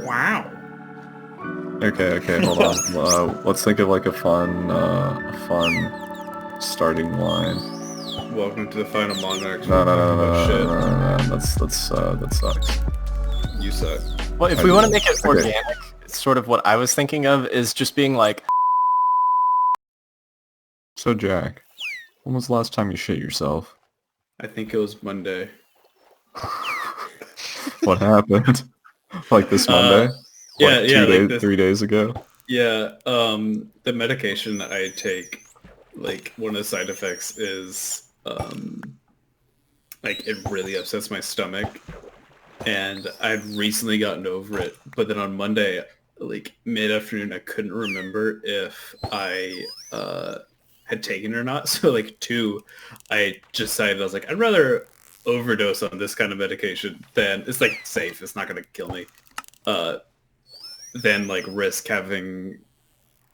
Wow. Okay, hold on. Let's think of like a fun starting line. Welcome to the final Monarchs. No, We're talking about shit. no. That sucks. You suck. Well, if we want to make it organic, sort of what I was thinking of is just being like, So Jack, when was the last time you shit yourself? I think it was Monday. What happened? Like this Monday? Yeah, Like yeah, 3 days ago? Yeah, the medication I take, like, one of the side effects is, like, it really upsets my stomach, and I've recently gotten over it, but then on Monday, like, mid-afternoon, I couldn't remember if I, had taken it or not, so, like, I decided, I was like, I'd rather overdose on this kind of medication than, it's, like, safe, it's not gonna kill me, than like risk having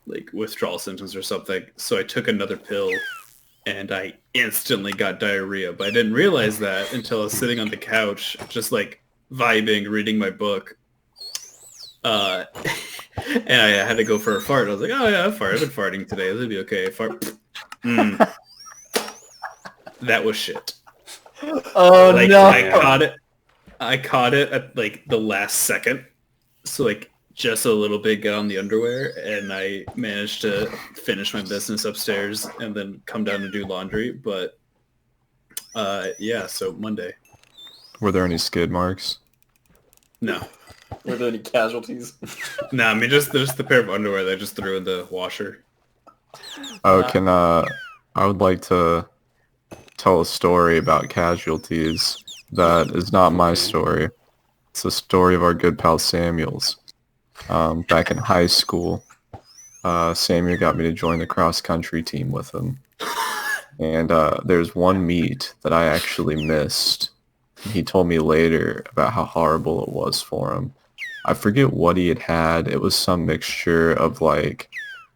like withdrawal symptoms or something. So I took another pill and I instantly got diarrhea, but I didn't realize that until I was sitting on the couch, just like vibing, reading my book. And I had to go for a fart. I was like, oh yeah, I've been farting today. This will be okay. Fart. That was shit. oh Like, no. I caught it at like the last second. So like just a little bit, get on the underwear, and I managed to finish my business upstairs and then come down to do laundry. But yeah, so Monday. Were there any skid marks? No. Were there any casualties? No, I mean just the pair of underwear that I just threw in the washer. Oh, I would like to tell a story about casualties that is not my story. It's the story of our good pal Samuel's. Back in high school, Samuel got me to join the cross-country team with him. And there's one meet that I actually missed. He told me later about how horrible it was for him. I forget what he had. It was some mixture of like,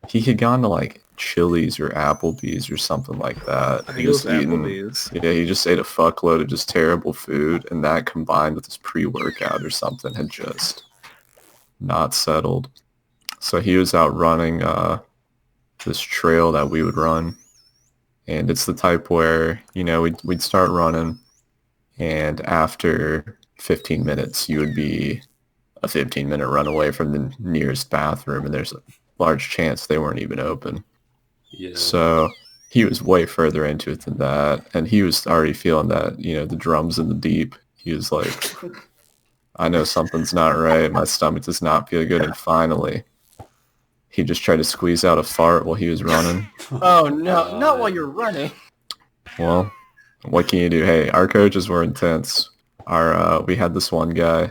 he had gone to like Chili's or Applebee's or something like that. I think it was Applebee's. Yeah, he just ate a fuckload of just terrible food, and that combined with his pre-workout or something had just not settled. So he was out running this trail that we would run, and it's the type where, you know, we'd start running, and after 15 minutes you would be a 15-minute run away from the nearest bathroom, and there's a large chance they weren't even open. Yeah. So he was way further into it than that, and he was already feeling that, you know, the drums in the deep. He was like, I know something's not right. My stomach does not feel good. And finally, he just tried to squeeze out a fart while he was running. Oh no, not while you're running. Well, what can you do? Hey, our coaches were intense. We had this one guy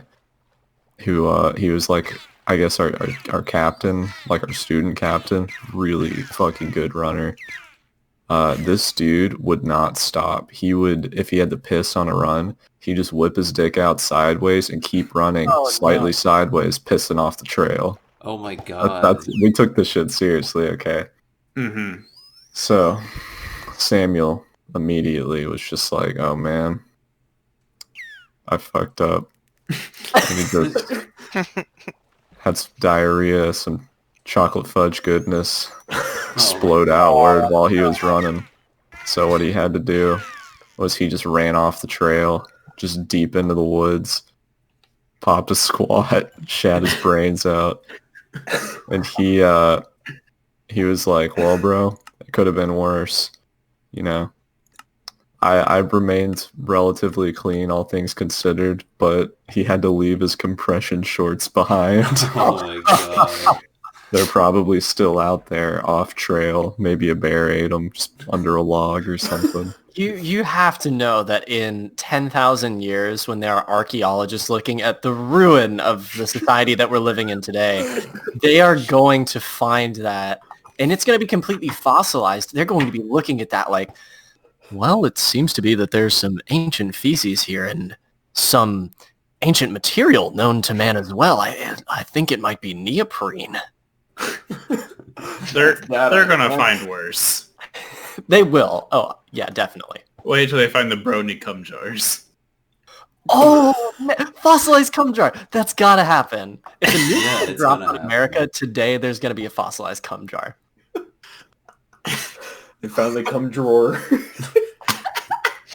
who he was like, I guess our captain, like our student captain, really fucking good runner. This dude would not stop. He would, if he had to piss on a run, he'd just whip his dick out sideways and keep running slightly sideways, pissing off the trail. Oh my god. We took this shit seriously, okay? Mm-hmm. So Samuel immediately was just like, oh man, I fucked up. And he just had some diarrhea, some chocolate fudge goodness explode outward while he was running. So what he had to do was he just ran off the trail, just deep into the woods, popped a squat, shat his brains out. And he was like, well, bro, it could have been worse. You know, I remained relatively clean, all things considered, but he had to leave his compression shorts behind. Oh my god. They're probably still out there off trail. Maybe a bear ate them just under a log or something. You have to know that in 10,000 years, when there are archaeologists looking at the ruin of the society that we're living in today, they are going to find that, and it's going to be completely fossilized. They're going to be looking at that like, well, it seems to be that there's some ancient feces here and some ancient material known to man as well. I think it might be neoprene. They're gonna find worse. They will. Oh, yeah, definitely. Wait till they find the brony cum jars. Fossilized cum jar. That's gotta happen. If a new Yeah, drop it's gonna in happen. America today, there's gonna be a fossilized cum jar. They found the cum drawer.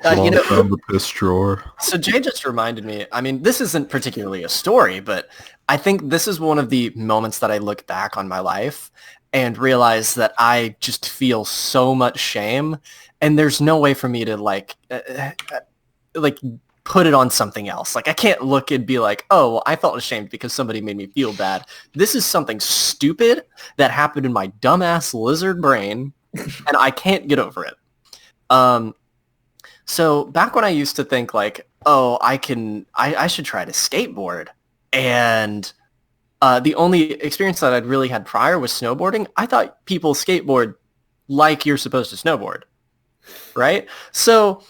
You know, Found the piss drawer. so Jay just reminded me, I mean, this isn't particularly a story, but I think this is one of the moments that I look back on my life and realize that I just feel so much shame, and there's no way for me to like put it on something else. Like I can't look and be like, oh, well, I felt ashamed because somebody made me feel bad. This is something stupid that happened in my dumbass lizard brain, and I can't get over it. So back when I used to think like, oh, I should try to skateboard, and the only experience that I'd really had prior was snowboarding. I thought people skateboard like you're supposed to snowboard, right? So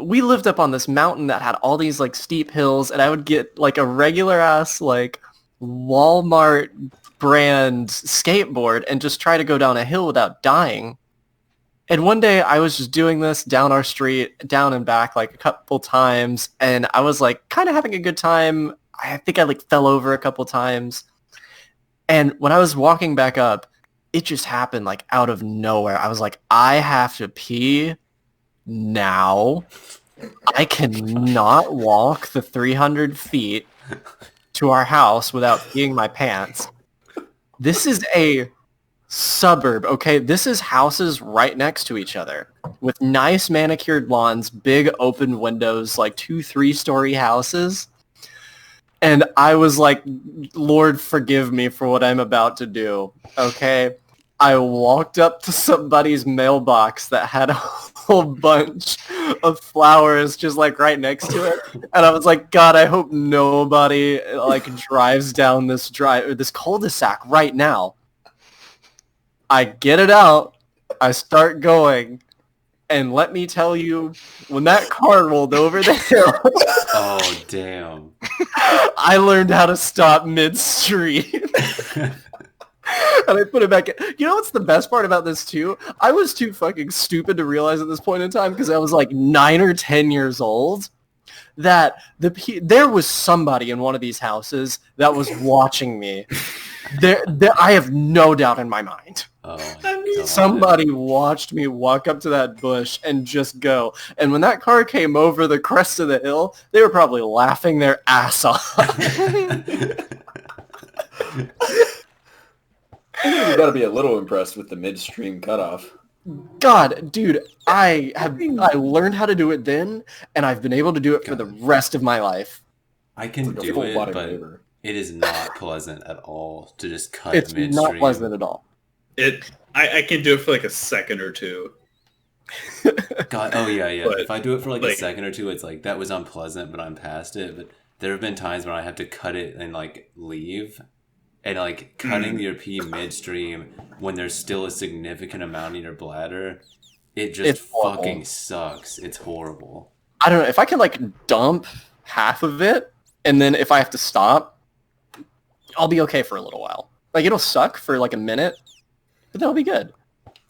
we lived up on this mountain that had all these like steep hills, and I would get like a regular ass like Walmart brand skateboard and just try to go down a hill without dying. And one day I was just doing this down our street, down and back like a couple times, and I was like kind of having a good time. I think I like fell over a couple times. And when I was walking back up, it just happened like out of nowhere. I was like, I have to pee now. I cannot walk the 300 feet to our house without peeing my pants. This is a suburb, okay? This is houses right next to each other with nice manicured lawns, big open windows, like 2-3-story houses. And I was like, Lord, forgive me for what I'm about to do, okay? I walked up to somebody's mailbox that had a whole bunch of flowers just like right next to it. And I was like, God, I hope nobody like drives down this cul-de-sac right now. I get it out, I start going, and let me tell you, when that car rolled over the hill, Oh, damn. I learned how to stop mid-stream. And I put it back in. You know what's the best part about this, too? I was too fucking stupid to realize at this point in time, because I was like 9 or 10 years old, that there was somebody in one of these houses that was watching me. I have no doubt in my mind. Oh, God. Somebody watched me walk up to that bush and just go. And when that car came over the crest of the hill, they were probably laughing their ass off. You gotta be a little impressed with the midstream cutoff. God, dude, I learned how to do it then, and I've been able to do it for the rest of my life. I can Like a do full it, body but maneuver. it is not pleasant at all to just cut It's midstream. not pleasant at all. I can do it for like a second or two. God, oh yeah. But, if I do it for like a like- second or two, it's like, that was unpleasant, but I'm past it. But there have been times when I have to cut it and like leave. And like cutting your pee midstream when there's still a significant amount in your bladder, it just It's horrible. fucking sucks. It's horrible. I don't know, if I can like dump half of it, and then if I have to stop, I'll be okay for a little while. Like it'll suck for like a minute, but that'll be good.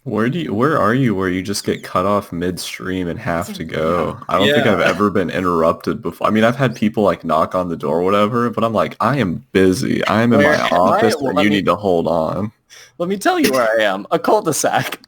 Where are you where you just get cut off midstream and have to go? I don't think Yeah. I've ever been interrupted before. I mean, I've had people like knock on the door or whatever, but I'm like, I am busy. I am in Where my am I? office Well, and let you me- need to hold on. Let me tell you where I am. A cul-de-sac.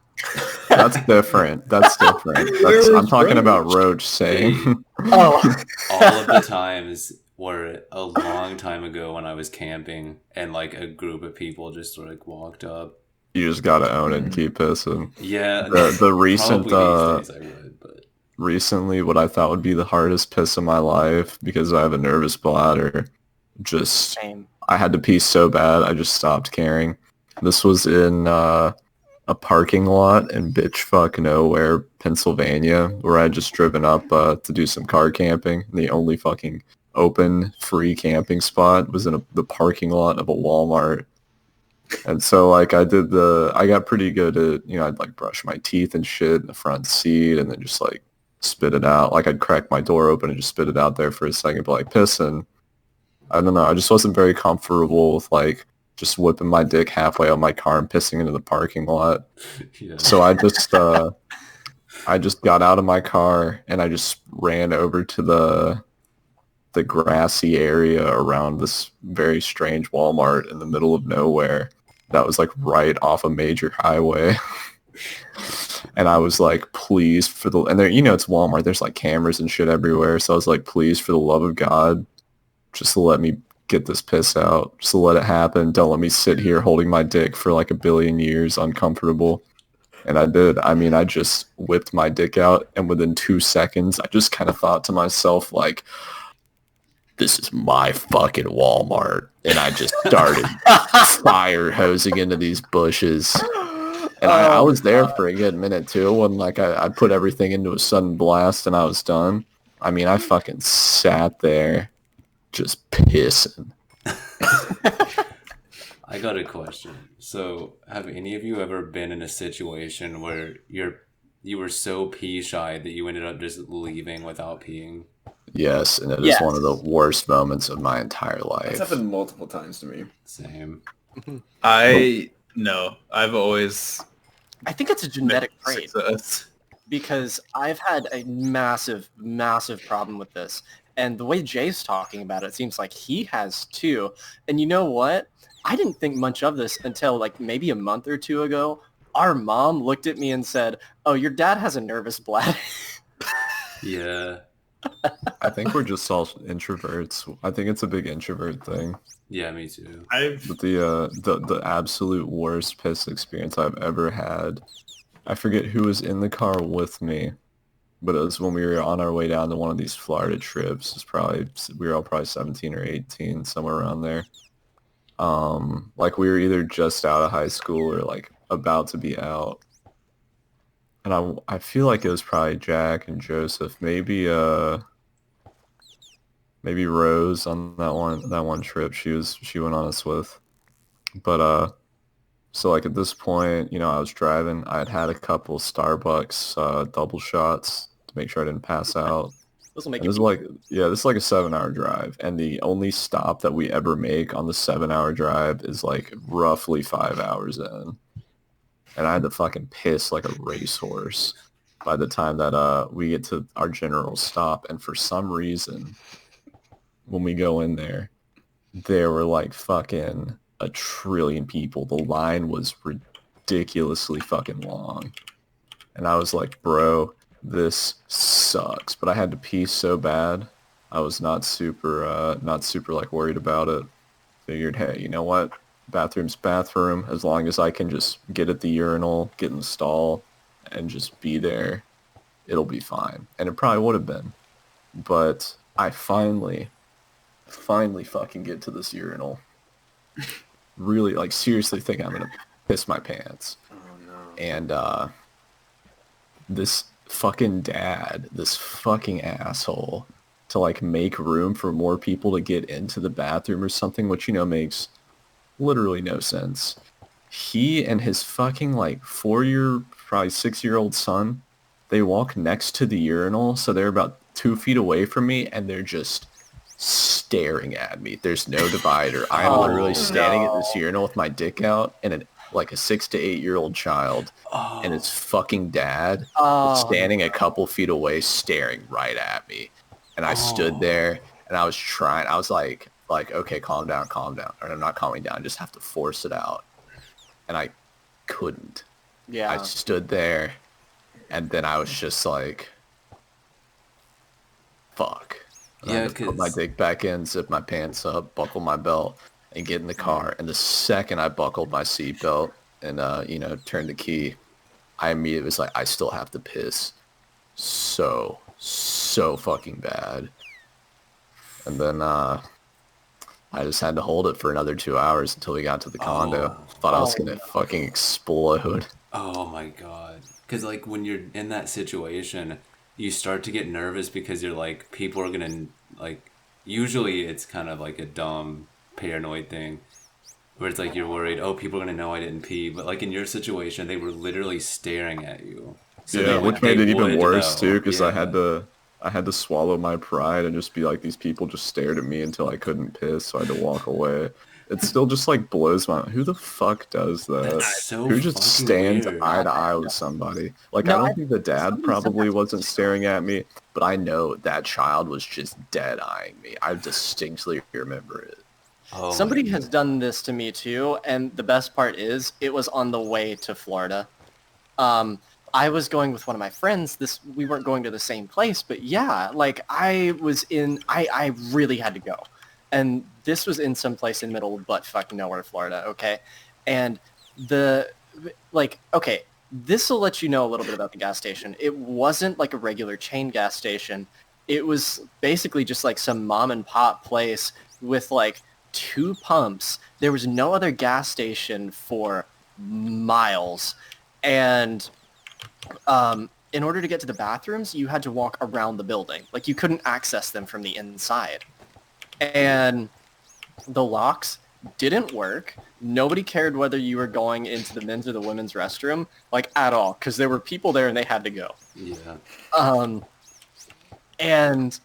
That's different. That's different. I'm talking about Roach saying. Oh. All of the times were a long time ago when I was camping and like a group of people just like walked up. You just gotta own it and keep pissing. Yeah, The recent probably these days I would, but recently what I thought would be the hardest piss of my life because I have a nervous bladder. Just Same. I had to pee so bad I just stopped caring. This was in a parking lot in bitch fuck nowhere, Pennsylvania, where I had just driven up to do some car camping. The only fucking open free camping spot was in the parking lot of a Walmart. And so like I got pretty good at, I'd like brush my teeth and shit in the front seat and then just like spit it out. Like I'd crack my door open and just spit it out there for a second, but like pissing, I don't know. I just wasn't very comfortable with like just whipping my dick halfway out my car and pissing into the parking lot. yeah. So I just got out of my car and I just ran over to the grassy area around this very strange Walmart in the middle of nowhere that was like right off a major highway. And I was like, please, and there, it's Walmart, there's like cameras and shit everywhere, so I was like, please, for the love of God, just let me get this piss out, just let it happen, don't let me sit here holding my dick for like a billion years uncomfortable. And I did. I mean, I just whipped my dick out, and within 2 seconds, I just kind of thought to myself, like, this is my fucking Walmart. And I just started fire hosing into these bushes. And I was there for a good minute, too. It wasn't like I put everything into a sudden blast and I was done. I mean, I fucking sat there just pissing. I got a question. So, have any of you ever been in a situation where you were so pee shy that you ended up just leaving without peeing? Yes, and it is one of the worst moments of my entire life. It's happened multiple times to me. Same. No, I've always... I think it's a genetic trait. Success. Because I've had a massive, massive problem with this. And the way Jay's talking about it, it seems like he has too. And you know what? I didn't think much of this until like maybe a month or two ago. Our mom looked at me and said, "Oh, your dad has a nervous bladder." Yeah. I think we're just all introverts. I think it's a big introvert thing. Yeah, me too. But the absolute worst piss experience I've ever had, I forget who was in the car with me, but it was when we were on our way down to one of these Florida trips. We were all probably 17 or 18, somewhere around there. Like we were either just out of high school or like about to be out. And I feel like it was probably Jack and Joseph, maybe Rose on that one trip she went on us with. But so like at this point, I was driving. I had a couple Starbucks double shots to make sure I didn't pass out. This will make This is like a 7-hour drive, and the only stop that we ever make on the 7-hour drive is like roughly 5 hours in, and I had to fucking piss like a racehorse by the time that we get to our general stop. And for some reason, when we go in there were like fucking a trillion people. The line was ridiculously fucking long, and I was like, bro, this sucks. But I had to pee so bad, I was not super like worried about it. Figured, hey, you know what? Bathroom's bathroom. As long as I can just get at the urinal, get in the stall, and just be there, it'll be fine. And it probably would have been. But I finally fucking get to this urinal. Really, like, seriously think I'm gonna piss my pants. Oh no. And this fucking dad, this fucking asshole, to like make room for more people to get into the bathroom or something, which makes literally no sense. He and his fucking like 4-year, probably 6-year-old son, they walk next to the urinal, so they're about 2 feet away from me, and they're just staring at me. There's no divider. I'm literally standing at this urinal with my dick out, and like a 6 to 8-year-old child and his fucking dad standing a couple feet away staring right at me. And I stood there and I was like, okay, calm down. Or I'm not calming down, I just have to force it out. And I couldn't. Yeah. I stood there and then I was just like, fuck. And I just put my dick back in, zip my pants up, buckle my belt, and get in the car. And the second I buckled my seatbelt and turned the key, I immediately was like, I still have to piss so fucking bad. And then I just had to hold it for another 2 hours until we got to the condo. Thought I was gonna fucking explode. Oh my god. Because like when you're in that situation, you start to get nervous because you're like, people are gonna like, usually it's kind of like a dumb paranoid thing where it's like you're worried, oh, people are gonna know I didn't pee. But like in your situation, they were literally staring at you. So which made it even worse too, because I had to I had to swallow my pride and just be like, these people just stared at me until I couldn't piss, so I had to walk away. It still just like blows my mind. Who the fuck does that? That's so Who just fucking stands weird. eye to eye with somebody? Like, No, I I- don't think the dad somebody said probably that. wasn't staring at me, but I know that child was just dead eyeing me. I distinctly remember it. Oh my Somebody God. has done this to me too, and the best part is it was on the way to Florida. I was going with one of my friends. We weren't going to the same place, but yeah, like I really had to go. And this was in some place in middle of butt fucking nowhere, Florida, okay? And okay, this will let you know a little bit about the gas station. It wasn't like a regular chain gas station. It was basically just like some mom and pop place with like 2 pumps. There was no other gas station for miles. And in order to get to the bathrooms, you had to walk around the building. Like you couldn't access them from the inside. And the locks didn't work. Nobody cared whether you were going into the men's or the women's restroom, like at all, because there were people there and they had to go. Yeah. And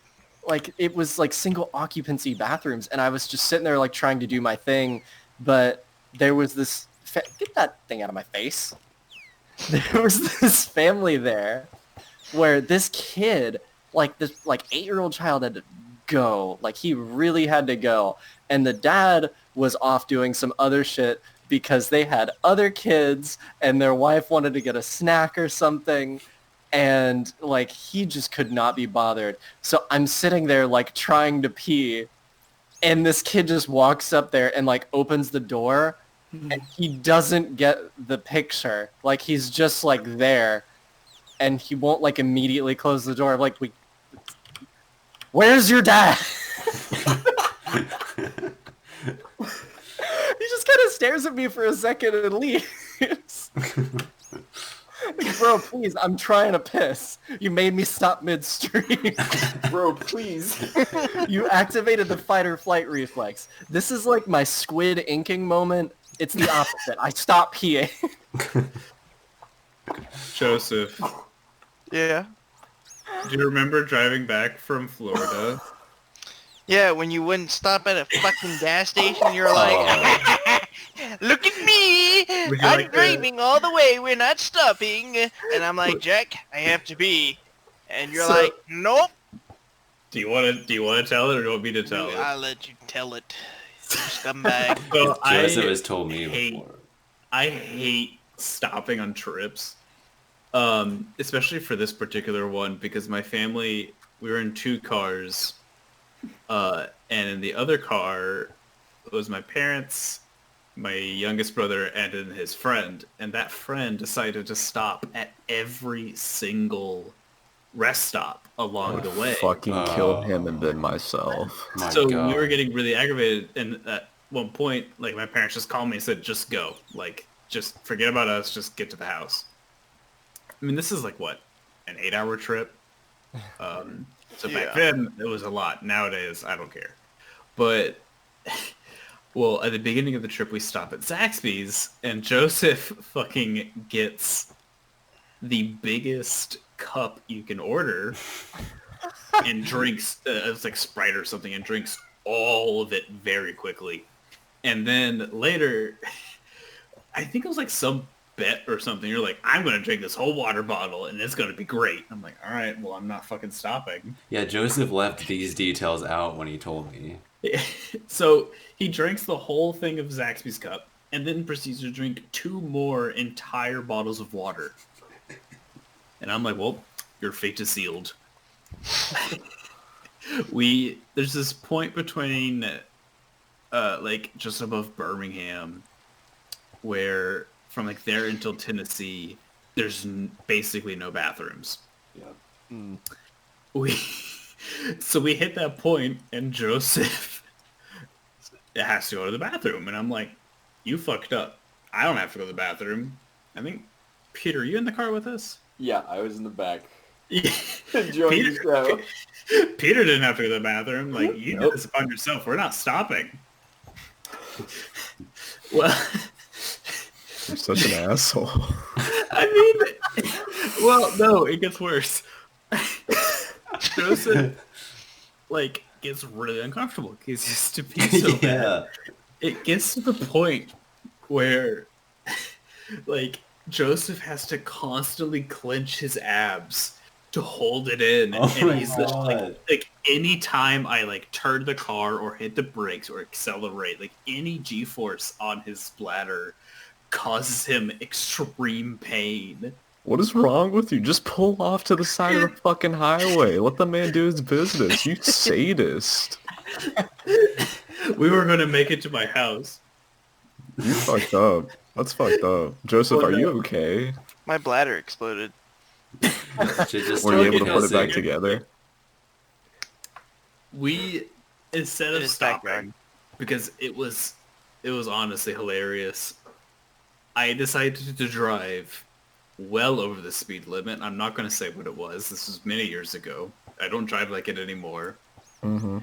like it was like single occupancy bathrooms, and I was just sitting there like trying to do my thing, but there was this get that thing out of my face. There was this family there where this kid, like this like 8-year-old child had to go. Like he really had to go. And the dad was off doing some other shit because they had other kids and their wife wanted to get a snack or something. And like he just could not be bothered. So I'm sitting there like trying to pee, and this kid just walks up there and like opens the door, and he doesn't get the picture. Like he's just like there, and he won't like immediately close the door. Like where's your dad? He just kind of stares at me for a second and leaves. Like, bro, please, I'm trying to piss. You made me stop midstream. Bro, please. You activated the fight or flight reflex. This is like my squid inking moment. It's the opposite. I stop peeing. Joseph, Yeah. do you remember driving back from Florida? Yeah, when you wouldn't stop at a fucking gas station, you're like, look at me! Would you I'm like to- driving all the way, we're not stopping. And I'm like, Jack, I have to pee. And you're So- like, nope. Do you want to tell it, or do you want me to tell it? I'll let you tell it. You scumbag. So Joseph has told me hate- before. I hate stopping on trips, especially for this particular one, because my family, we were in 2 cars, and in the other car was my parents, my youngest brother, and then his friend, and that friend decided to stop at every single rest stop along the way. Fucking kill him and then myself. My So God. we were getting really aggravated, and at one point, like, my parents just called me and said, just go. Like, just forget about us, just get to the house. I mean, this is like, what, an 8-hour trip? So back then, it was a lot. Nowadays, I don't care. But, well, at the beginning of the trip, we stop at Zaxby's, and Joseph fucking gets the biggest cup you can order and drinks, it's like Sprite or something, and drinks all of it very quickly. And then later, I think it was like some bet or something. You're like, I'm going to drink this whole water bottle and it's going to be great. I'm like, all right, well, I'm not fucking stopping. Yeah, Joseph left these details out when he told me. So he drinks the whole thing of Zaxby's cup and then proceeds to drink 2 more entire bottles of water. And I'm like, well, your fate is sealed. There's this point between like just above Birmingham where from like there until Tennessee there's basically no bathrooms. So we hit that point and Joseph has to go to the bathroom and I'm like, you fucked up. I don't have to go to the bathroom. I think, Peter, are you in the car with us? Yeah, I was in the back. Yeah. Enjoying the show. Peter didn't have to go to the bathroom. Like, you did this upon yourself. We're not stopping. Well, You're such an asshole. I mean, well, no, it gets worse. Joseph, like, gets really uncomfortable because he has to pee so bad. Yeah. It gets to the point where, like, Joseph has to constantly clench his abs to hold it in, Oh and my he's just God. like any time I like turn the car or hit the brakes or accelerate, like any G-force on his bladder causes him extreme pain. What is wrong with you? Just pull off to the side of the fucking highway. Let the man do his business. You sadist. We were gonna make it to my house. You fucked up. That's fucked up. Joseph, Well, are you no. okay? My bladder exploded. Should just Were you start able to put it back pissing. together? We instead In of his stopping backyard. because it was honestly hilarious. I decided to drive well over the speed limit. I'm not going to say what it was. This was many years ago. I don't drive like it anymore. Mm-hmm.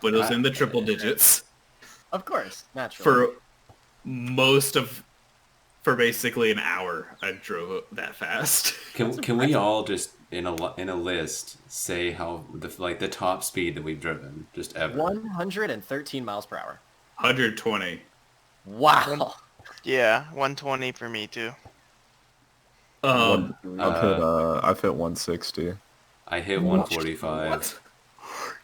But it was in the triple digits Of course, naturally. for basically an hour. I drove that fast. Can we all just in a list say how the top speed that we've driven just ever? 113 miles per hour. 120. Wow. Yeah, 120 for me too. I've hit 160. I hit 145.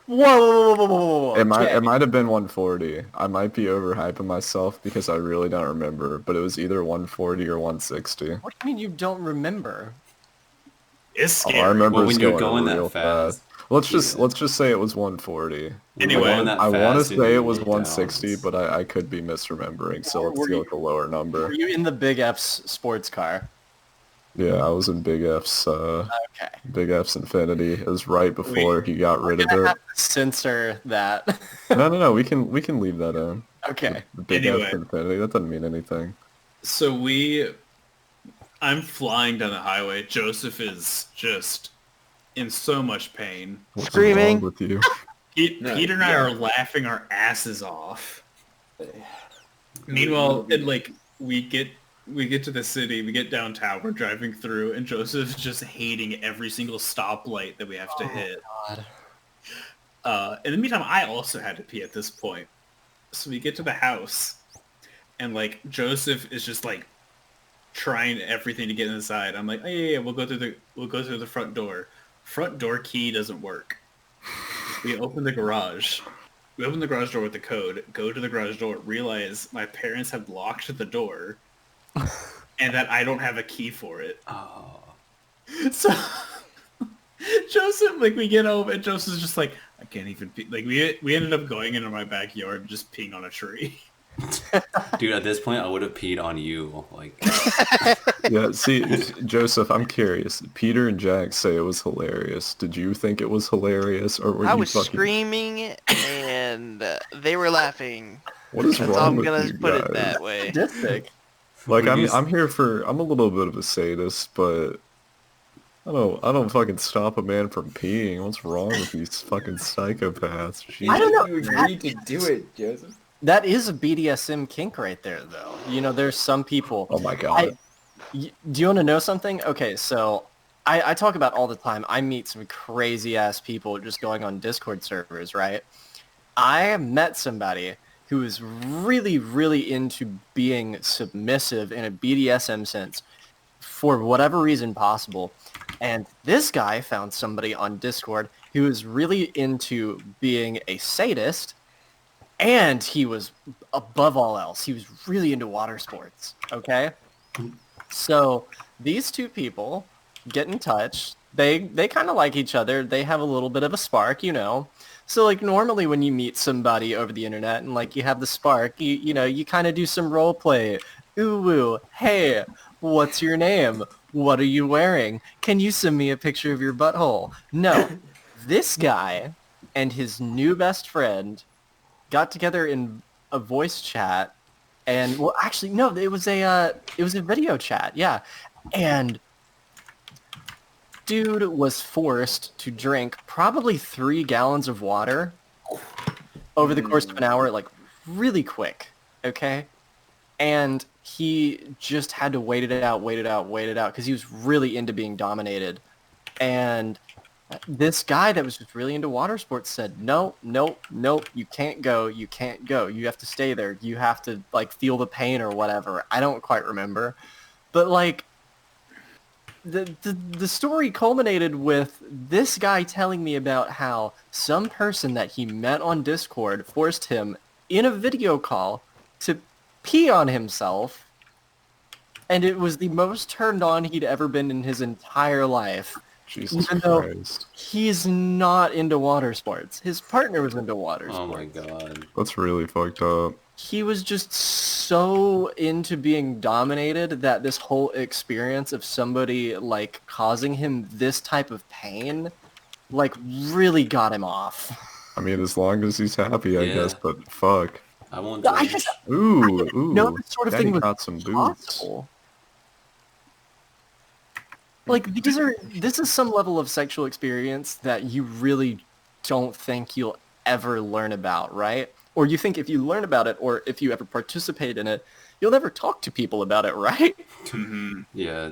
Whoa. It might have been 140. I might be overhyping myself because I really don't remember, but it was either 140 or 160. What do you mean you don't remember? It's Oh, scary. I remember Well, it was when you're going going real that fast. Let's Yeah. just say it was 140. When Anyway, we're going that I want to fast and say you it was look down, 160, it's- but I could be misremembering, so let's Were go you- with a lower number. Were you in the Big F's sports car? Yeah, I was in Big F's Okay. Big F's Infinity. It was right before he got rid of it. Censor that. No, we can leave that in. Okay. The Big Anyway. F's Infinity, that doesn't mean anything. So I'm flying down the highway. Joseph is just in so much pain. What's Screaming. wrong with you? Peter and I are laughing our asses off. Meanwhile, we get to the city, we get downtown, we're driving through, and Joseph's just hating every single stoplight that we have to hit. God. In the meantime, I also had to pee at this point. So we get to the house, and like Joseph is just like trying everything to get inside. I'm like, oh yeah, we'll go through the front door. Front door key doesn't work. We open the garage. We open the garage door with the code, go to the garage door, realize my parents have locked the door, and that I don't have a key for it. Oh. So Joseph, like, we get home and Joseph's just like, I can't even pee. Like, we ended up going into my backyard and just peeing on a tree. Dude, at this point, I would have peed on you. Like, Yeah, see, Joseph, I'm curious. Peter and Jack say it was hilarious. Did you think it was hilarious, or were I you was fucking... screaming and they were laughing. What is That's wrong all I'm with gonna you put guys? it that way. Sadistic. Like, when you I'm a little bit of a sadist, but I don't fucking stop a man from peeing. What's wrong with these fucking psychopaths? I don't know. You agreed to do it, Joseph. That is a BDSM kink right there, though. You know, there's some people... Oh my god. Do you want to know something? Okay, so I talk about all the time. I meet some crazy-ass people just going on Discord servers, right? I met somebody who is really, really into being submissive in a BDSM sense for whatever reason possible. And this guy found somebody on Discord who is really into being a sadist, and he was, above all else, he was really into water sports, okay? So these two people get in touch. They kind of like each other. They have a little bit of a spark, you know. So like normally when you meet somebody over the internet and like you have the spark, you kind of do some role play. Ooh, woo, hey, what's your name? What are you wearing? Can you send me a picture of your butthole? No, this guy and his new best friend got together in a voice chat, and well, actually, no, it was a video chat, yeah, and dude was forced to drink probably 3 gallons of water over the course of an hour, like really quick, okay, and he just had to wait it out, because he was really into being dominated, and This guy that was just really into water sports said, no, nope, nope, you can't go, you can't go. You have to stay there. You have to, like, feel the pain or whatever. I don't quite remember. But, like, the story culminated with this guy telling me about how some person that he met on Discord forced him in a video call to pee on himself, and it was the most turned on he'd ever been in his entire life. Jesus Even though Christ. he's not into water sports. His partner was into water sports. Oh my god. That's really fucked up. He was just so into being dominated that this whole experience of somebody, like, causing him this type of pain, like, really got him off. I mean, as long as he's happy, I Yeah. guess, but fuck. I won't I judge. just Ooh, know this sort of Daddy thing was got some boots. possible. Like, this is some level of sexual experience that you really don't think you'll ever learn about, right? Or you think if you learn about it, or if you ever participate in it, you'll never talk to people about it, right? Yeah.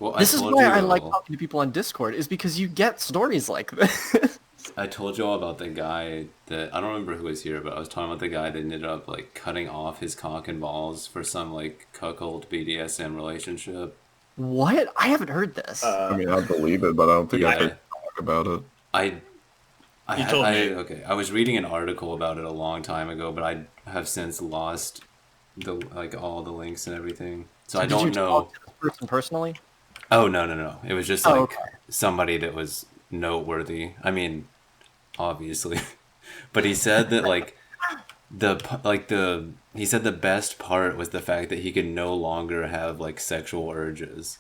Well, This is told why you I like all- talking to people on Discord, is because you get stories like this. I told you all about the guy that I don't remember who was here, but I was talking about the guy that ended up like cutting off his cock and balls for some like cuckold BDSM relationship. What? I haven't heard this. I mean, I believe it, but I don't think I Yeah. could talk about it. I You told me. okay. I was reading an article about it a long time ago, but I have since lost the like all the links and everything. So I Did you don't know. talk to this person personally? Oh no. It was just Oh, like okay. somebody that was noteworthy. I mean, obviously, but he said that like he said the best part was the fact that he could no longer have like sexual urges.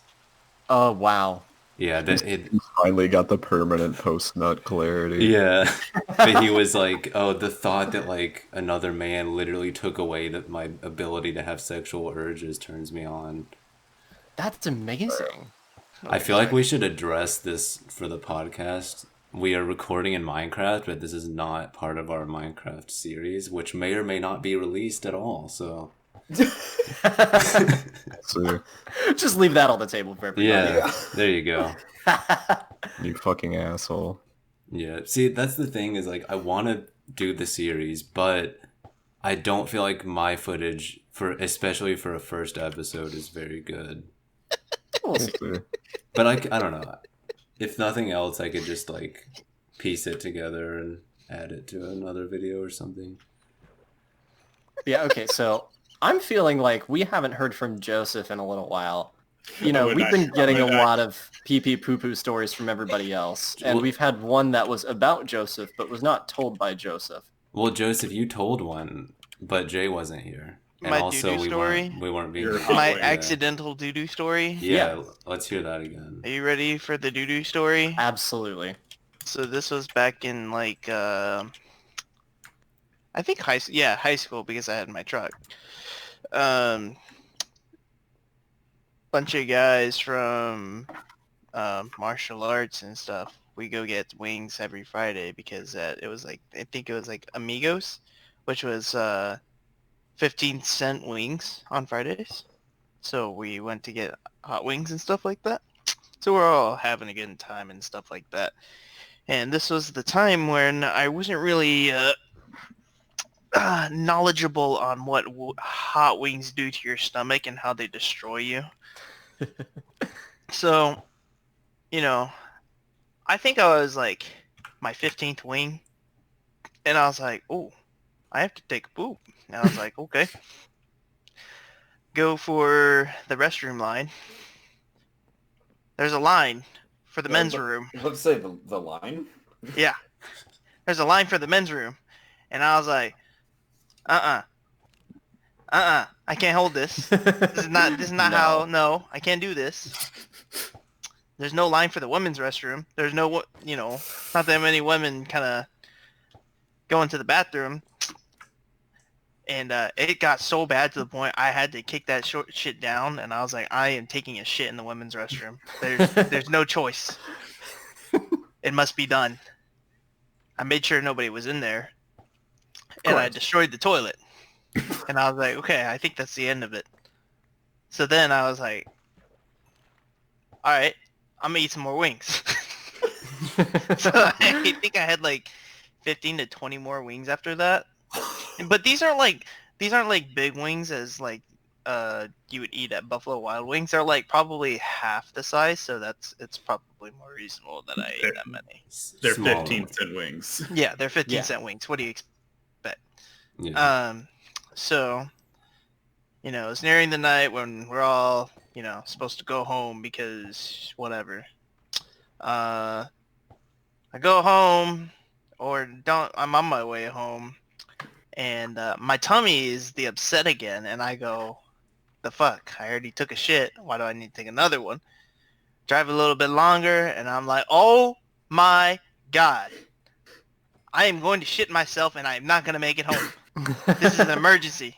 Oh, wow. Yeah, that it. He finally got the permanent post-nut clarity. Yeah, but he was like, oh, the thought that like another man literally took away my ability to have sexual urges turns me on. That's amazing. I feel like we should address this for the podcast. We are recording in Minecraft, but this is not part of our Minecraft series, which may or may not be released at all. So So, Just leave that on the table for everybody. yeah, there you go. you fucking asshole. Yeah, see, that's the thing is like I want to do the series, but I don't feel like my footage especially for a first episode is very good. We'll see. See. But I don't know. If nothing else, I could just like piece it together and add it to another video or something. Yeah, okay, so I'm feeling like we haven't heard from Joseph in a little while. You know, Would we've I- been getting a would I- lot of pee-pee poo-poo stories from everybody else, and Well- we've had one that was about Joseph, but was not told by Joseph. Well, Joseph, you told one, but Jay wasn't here. And My also doo-doo story? we weren't being Your My Yeah. accidental doo-doo story. Yeah, let's hear that again. Are you ready for the doo-doo story? Absolutely. So this was back in like I think high school because I had my truck. Bunch of guys from martial arts and stuff. We go get wings every Friday because it was like I think it was like Amigos, which was 15-cent wings on Fridays. So we went to get hot wings and stuff like that. So we're all having a good time and stuff like that. And this was the time when I wasn't really knowledgeable on what hot wings do to your stomach and how they destroy you. So, you know, I think I was like my 15th wing. And I was like, oh, I have to take a poop. And I was like, okay. Go for the restroom line. There's a line for the men's room. Let's say the line. Yeah. There's a line for the men's room. And I was like, I can't hold this. This is not how, no, I can't do this. There's no line for the women's restroom. There's no, not that many women kind of go into the bathroom. And it got so bad to the point I had to kick that shit down, and I was like, I am taking a shit in the women's restroom. There's no choice. It must be done. I made sure nobody was in there, and I destroyed the toilet. And I was like, okay, I think that's the end of it. So then I was like, all right, I'm gonna eat some more wings. So I think I had like 15 to 20 more wings after that. But these aren't like big wings as like you would eat at Buffalo Wild Wings. They're like probably half the size, so it's probably more reasonable that I ate that many. They're Small 15-cent wings. Yeah, they're 15 Yeah. cent wings. What do you expect? Yeah. So, it's nearing the night when we're all, supposed to go home because whatever. I go home or don't. I'm on my way home, and my tummy is the upset again, and I go, the fuck? I already took a shit. Why do I need to take another one? Drive a little bit longer, and I'm like, oh my god. I am going to shit myself, and I am not going to make it home. This is an emergency.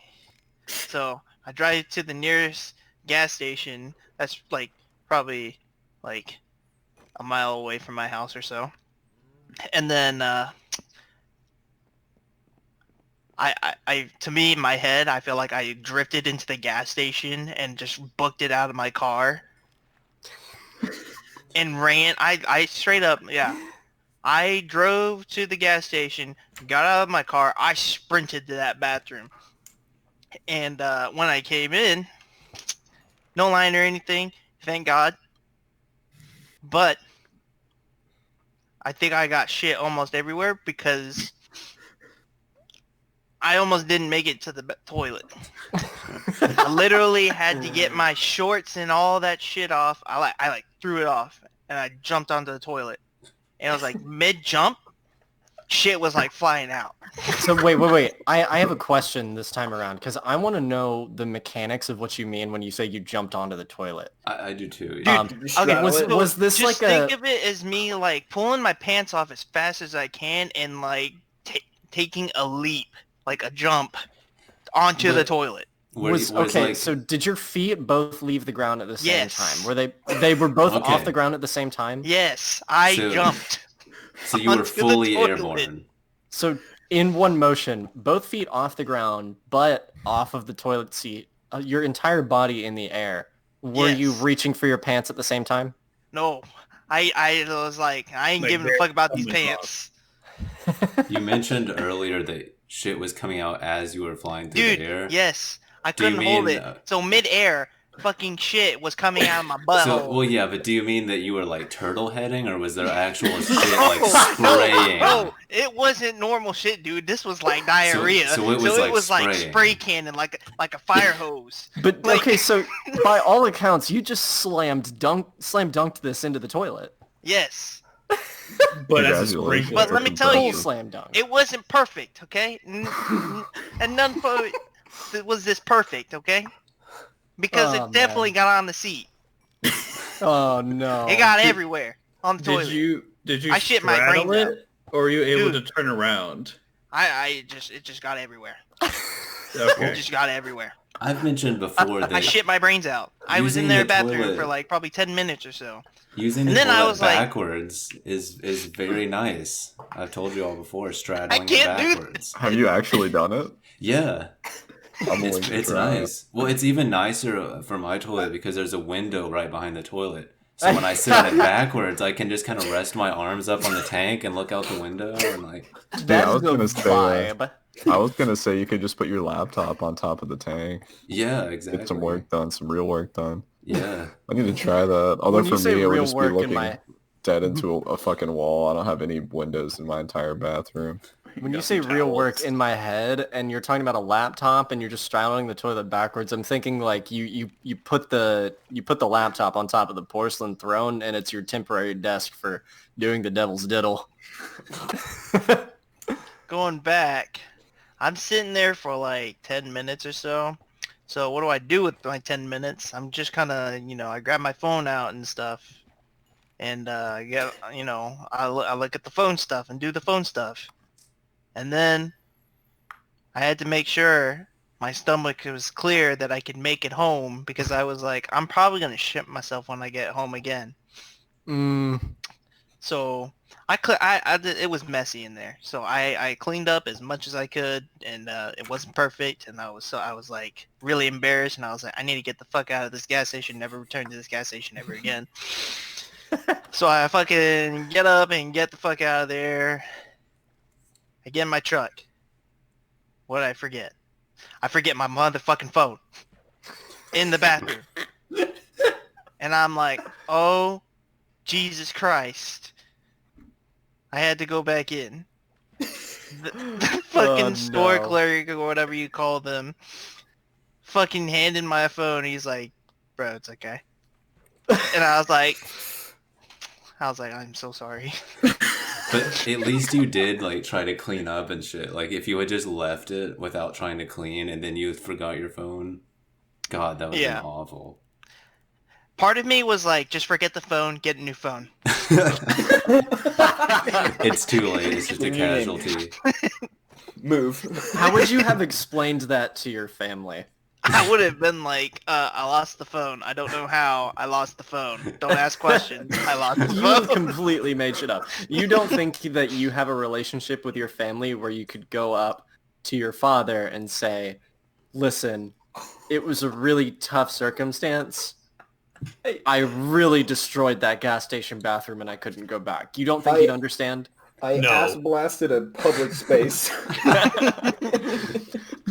So I drive to the nearest gas station. That's like probably like a mile away from my house or so. And then I to me in my head, I feel like I drifted into the gas station and just booked it out of my car and ran. I straight up, yeah. I drove to the gas station, got out of my car, I sprinted to that bathroom. And when I came in, no line or anything, thank God. But I think I got shit almost everywhere because I almost didn't make it to the toilet. I literally had to get my shorts and all that shit off. I threw it off and I jumped onto the toilet. And I was like mid-jump, shit was like flying out. So wait. I have a question this time around because I want to know the mechanics of what you mean when you say you jumped onto the toilet. I do too. Dude, Okay, was this just like think of it as me like pulling my pants off as fast as I can and like taking a leap, like a jump, onto the toilet. So did your feet both leave the ground at the same Yes. time? Were they were both Okay. off the ground at the same time? Yes, I So- jumped. So you were onto the fully toilet. airborne. So in one motion, both feet off the ground, but off of the toilet seat, your entire body in the air. Were you Yes. reaching for your pants at the same time? No, I was like, I ain't Like giving a fuck about these only pants. You mentioned earlier that shit was coming out as you were flying through the air. Dude, yes, I Do you couldn't hold mean, it. So mid-air, fucking shit was coming out of my butthole. So, well, yeah, but do you mean that you were like turtle heading, or was there actual shit like spraying? No, it wasn't normal shit, dude. This was like diarrhea. so it was like spraying. spray cannon, like a fire hose. But Like- okay, so by all accounts, you just slam dunked this into the toilet. Yes, But as a Congratulations. sprinkler. But let me tell Full you, slam dunk. it wasn't perfect, okay? And none of it was this perfect, okay? Because Oh, it definitely man. got on the seat. Oh no! It got everywhere on the toilet. Did you I shit my straddle brains out. it, or were you able Dude. to turn around? It just got everywhere. Okay. It just got everywhere. I've mentioned before I that shit my brains out. I was in Using their the bathroom toilet- for like probably 10 minutes or so. using And the then I toilet was like- backwards is very nice. I've told you all before, straddling it can't do backwards. Have you actually done it? Yeah, I'm willing it's to try it. nice. Well, it's even nicer for my toilet because there's a window right behind the toilet. So when I sit on it backwards, I can just kind of rest my arms up on the tank and look out the window and like. That's I was the gonna say, vibe. I was gonna say you could just put your laptop on top of the tank, Yeah, exactly. get some work done, some real work done. Yeah. I need to try that. Although When you for say me, it would real just be work in looking my dead into a fucking wall. I don't have any windows in my entire bathroom. When you got say some real work towels. in my head and you're talking about a laptop and you're just straddling the toilet backwards, I'm thinking like you put the laptop on top of the porcelain throne and it's your temporary desk for doing the devil's diddle. Going back, I'm sitting there for like 10 minutes or so. So what do I do with my 10 minutes? I'm just kind of, I grab my phone out and stuff. And I look at the phone stuff and do the phone stuff. And then I had to make sure my stomach was clear that I could make it home because I was like, I'm probably going to shit myself when I get home again. So it was messy in there. So I cleaned up as much as I could, and it wasn't perfect. And I was like really embarrassed, and I was like, I need to get the fuck out of this gas station. Never return to this gas station ever again. So I fucking get up and get the fuck out of there. I get in my truck. What did I forget? I forget my motherfucking phone in the bathroom. And I'm like, oh, Jesus Christ. I had to go back in. The fucking store no. clerk or whatever you call them fucking handed my phone. He's like, bro, it's okay. And I was like, I'm so sorry. But at least you did like try to clean up and shit. Like if you had just left it without trying to clean and then you forgot your phone, God, that would have been awful. Part of me was like, just forget the phone, get a new phone. It's too late. It's just a casualty. Move. How would you have explained that to your family? I would have been like, I lost the phone. I don't know how. I lost the phone. Don't ask questions. I lost the You phone. completely made shit up. You don't think that you have a relationship with your family where you could go up to your father and say, listen, it was a really tough circumstance. I really destroyed that gas station bathroom and I couldn't go back. You don't think he'd understand? I No. ass blasted a public space.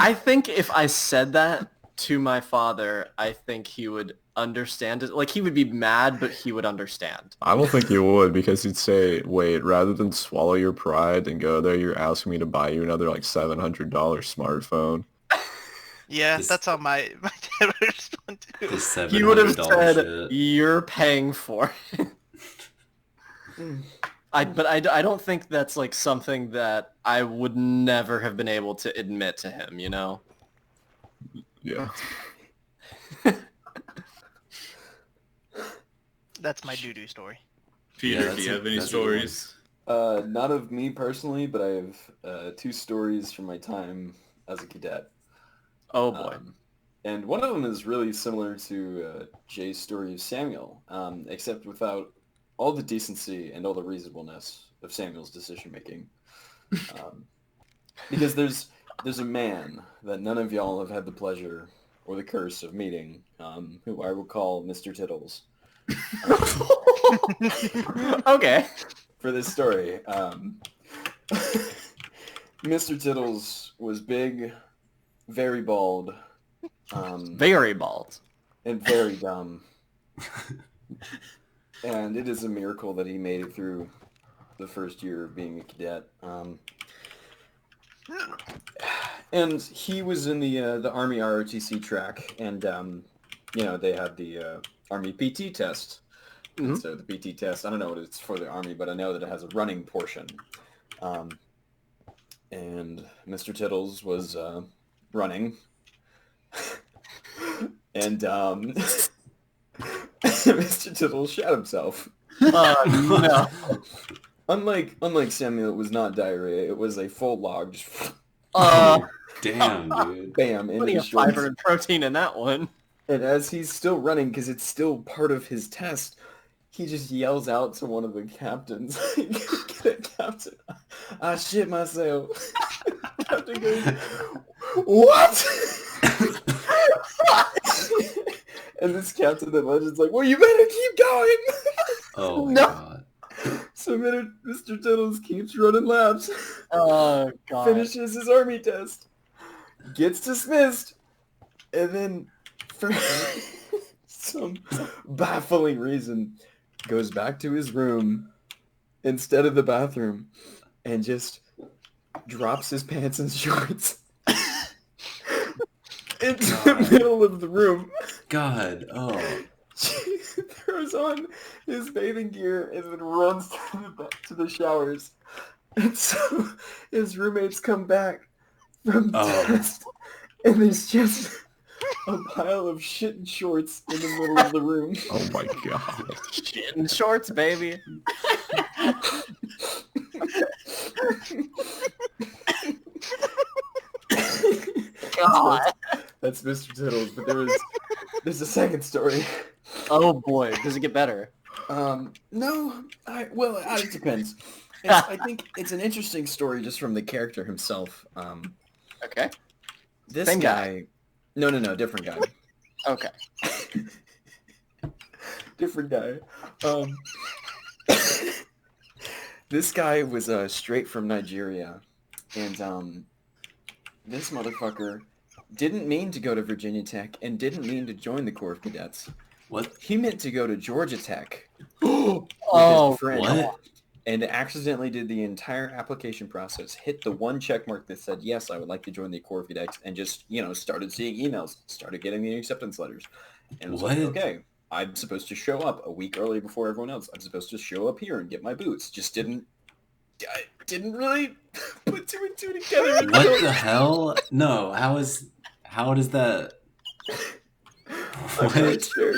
I think if I said that to my father, I think he would understand it. Like, he would be mad, but he would understand. I don't think you would, because he'd say, wait, rather than swallow your pride and go there, you're asking me to buy you another like $700 smartphone. Yeah, that's how my dad would respond to. The $700 He would have said, shit. you're paying for it. But I don't think that's like something that I would never have been able to admit to him, you know? Yeah. That's my doo-doo story. Peter, Yeah, do you have any that's a good one. stories? Not of me personally, but I have 2 stories from my time as a cadet. Oh boy. And one of them is really similar to Jay's story of Samuel, except without all the decency and all the reasonableness of Samuel's decision making. Because there's a man that none of y'all have had the pleasure or the curse of meeting, who I will call Mr. Tittles. Okay. For this story, Mr. Tittles was big, very bald, Very bald. and very dumb. And it is a miracle that he made it through the first year of being a cadet. And he was in the Army ROTC track, and they had the Army PT test. Mhm. So the PT test, I don't know what it's for the Army, but I know that it has a running portion. And Mr. Tittles was running, and Mr. Tittles shot himself. No. Unlike Samuel, it was not diarrhea. It was a full log, just Damn, dude. bam, into Putting a his shorts. fiber and protein in that one. And as he's still running, because it's still part of his test, he just yells out to one of the captains, Captain, I shit myself. Captain goes, what? And this captain at Legend's like, well, you better keep going. Oh my No. God. So Mr. Tittles keeps running laps, Oh god. finishes his Army test, gets dismissed, and then for some baffling reason goes back to his room instead of the bathroom and just drops his pants and shorts into the middle of the room. God. Oh. Throws on his bathing gear and then runs to the showers. And so his roommates come back from the test, and there's just a pile of shit and shorts in the middle of the room. Oh my god. Shit in shorts, baby. God. That's Mr. Tittles, but there's a second story. Oh boy, does it get better? No, it depends. I think it's an interesting story just from the character himself. Okay. This Same guy. No, different guy. Okay. different guy. This guy was straight from Nigeria, and this motherfucker didn't mean to go to Virginia Tech and didn't mean to join the Corps of Cadets. What? He meant to go to Georgia Tech with Oh, his friend, what? and accidentally did the entire application process, hit the one check mark that said, yes, I would like to join the Corps of Cadets, and just, started seeing emails, started getting the acceptance letters. And it was like, What? okay, I'm supposed to show up a week early before everyone else. I'm supposed to show up here and get my boots. I didn't really put two and two together. What the hell? No, how does that? I'm not What? sure.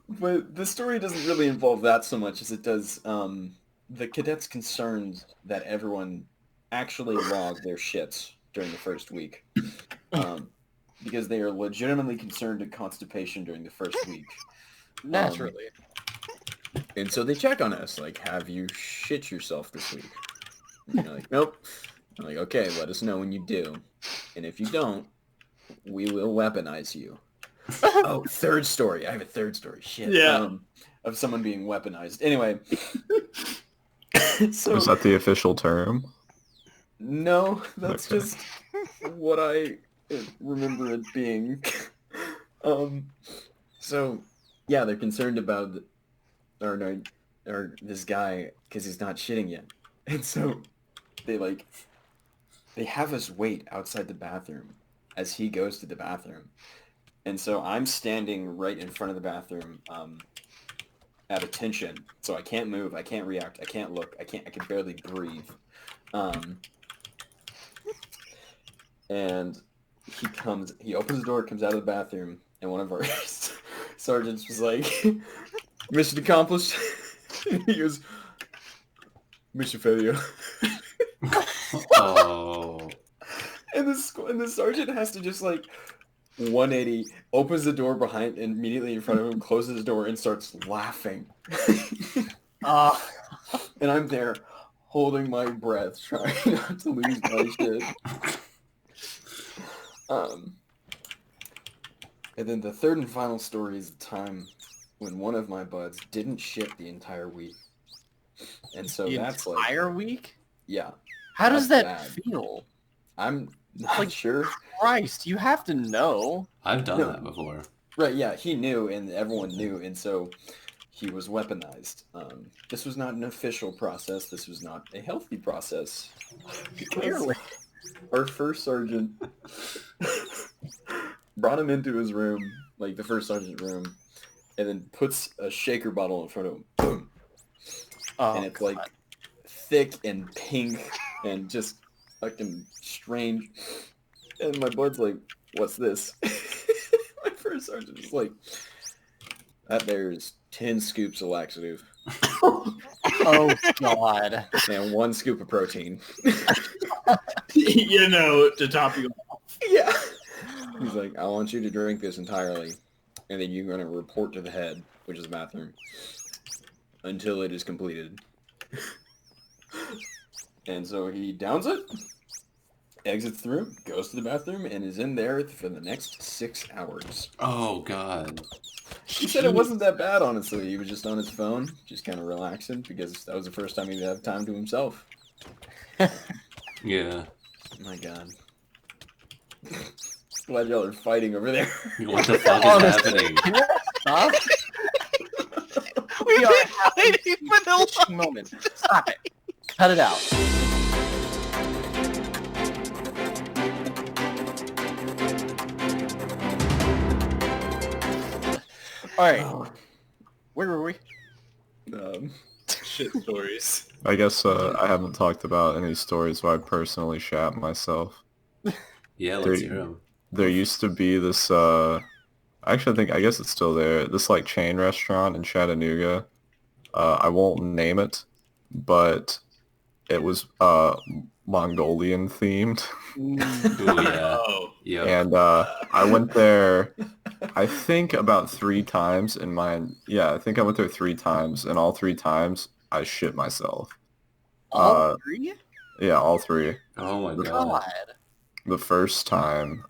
But the story doesn't really involve that so much as it does the cadets concerned that everyone actually logged their shits during the first week. Because they are legitimately concerned in constipation during the first week. naturally. And so they check on us, like, have you shit yourself this week? And you're like, nope. I'm like, okay, let us know when you do. And if you don't, we will weaponize you. Oh, third story. I have a third story. Shit. Yeah. Of someone being weaponized. Anyway. So, Is that the official term? no, that's Okay. just what I remember it being. So, yeah, they're concerned about this guy because he's not shitting yet. And so they have us wait outside the bathroom as he goes to the bathroom. And so I'm standing right in front of the bathroom at attention. So I can't move, I can't react, I can't look, I can barely breathe. And he opens the door, comes out of the bathroom, and one of our sergeants was like, mission accomplished. He goes, mission failure. Oh. And the sergeant has to just 180, opens the door behind and immediately in front of him, closes the door and starts laughing. And I'm there holding my breath, trying not to lose my shit. And then the third and final story is the time when one of my buds didn't shit the entire week. And so The that's entire week? yeah, How does that's that bad. feel? I'm not Like- sure. Christ, you have to know. I've done No. that before. Right, yeah, he knew and everyone knew, and so he was weaponized. This was not an official process. This was not a healthy process. Clearly. Our first sergeant brought him into his room, like the first sergeant's room, and then puts a shaker bottle in front of him. Boom. Oh, And it's God. thick and pink and just fucking strange. And my bud's like, what's this? My first sergeant was like, that there's 10 scoops of laxative Oh, God. and 1 scoop of protein. To top you off. Yeah. He's like, I want you to drink this entirely, and then you're going to report to the head, which is the bathroom, until it is completed. And so he downs it, exits the room, goes to the bathroom, and is in there for the next 6 hours. Oh God. He said it wasn't that bad, honestly. He was just on his phone, just kind of relaxing, because that was the first time he'd have time to himself. Yeah. My God. Glad y'all are fighting over there. What the fuck is Honestly. happening? Stop. We've are been fighting for the This moment. Stop it. Cut it out. All right. Where were we? Shit stories. I guess I haven't talked about any stories where I personally shat myself. Yeah, let's hear him. There used to be this, actually I guess it's still there, this chain restaurant in Chattanooga. I won't name it, but it was Mongolian themed. Ooh, yeah. Oh. Yeah. And I went there, I think about 3 times in mine. Yeah, I think I went there 3 times, and all 3 times I shit myself. All three? Yeah, all 3. Oh my god. God. The first time,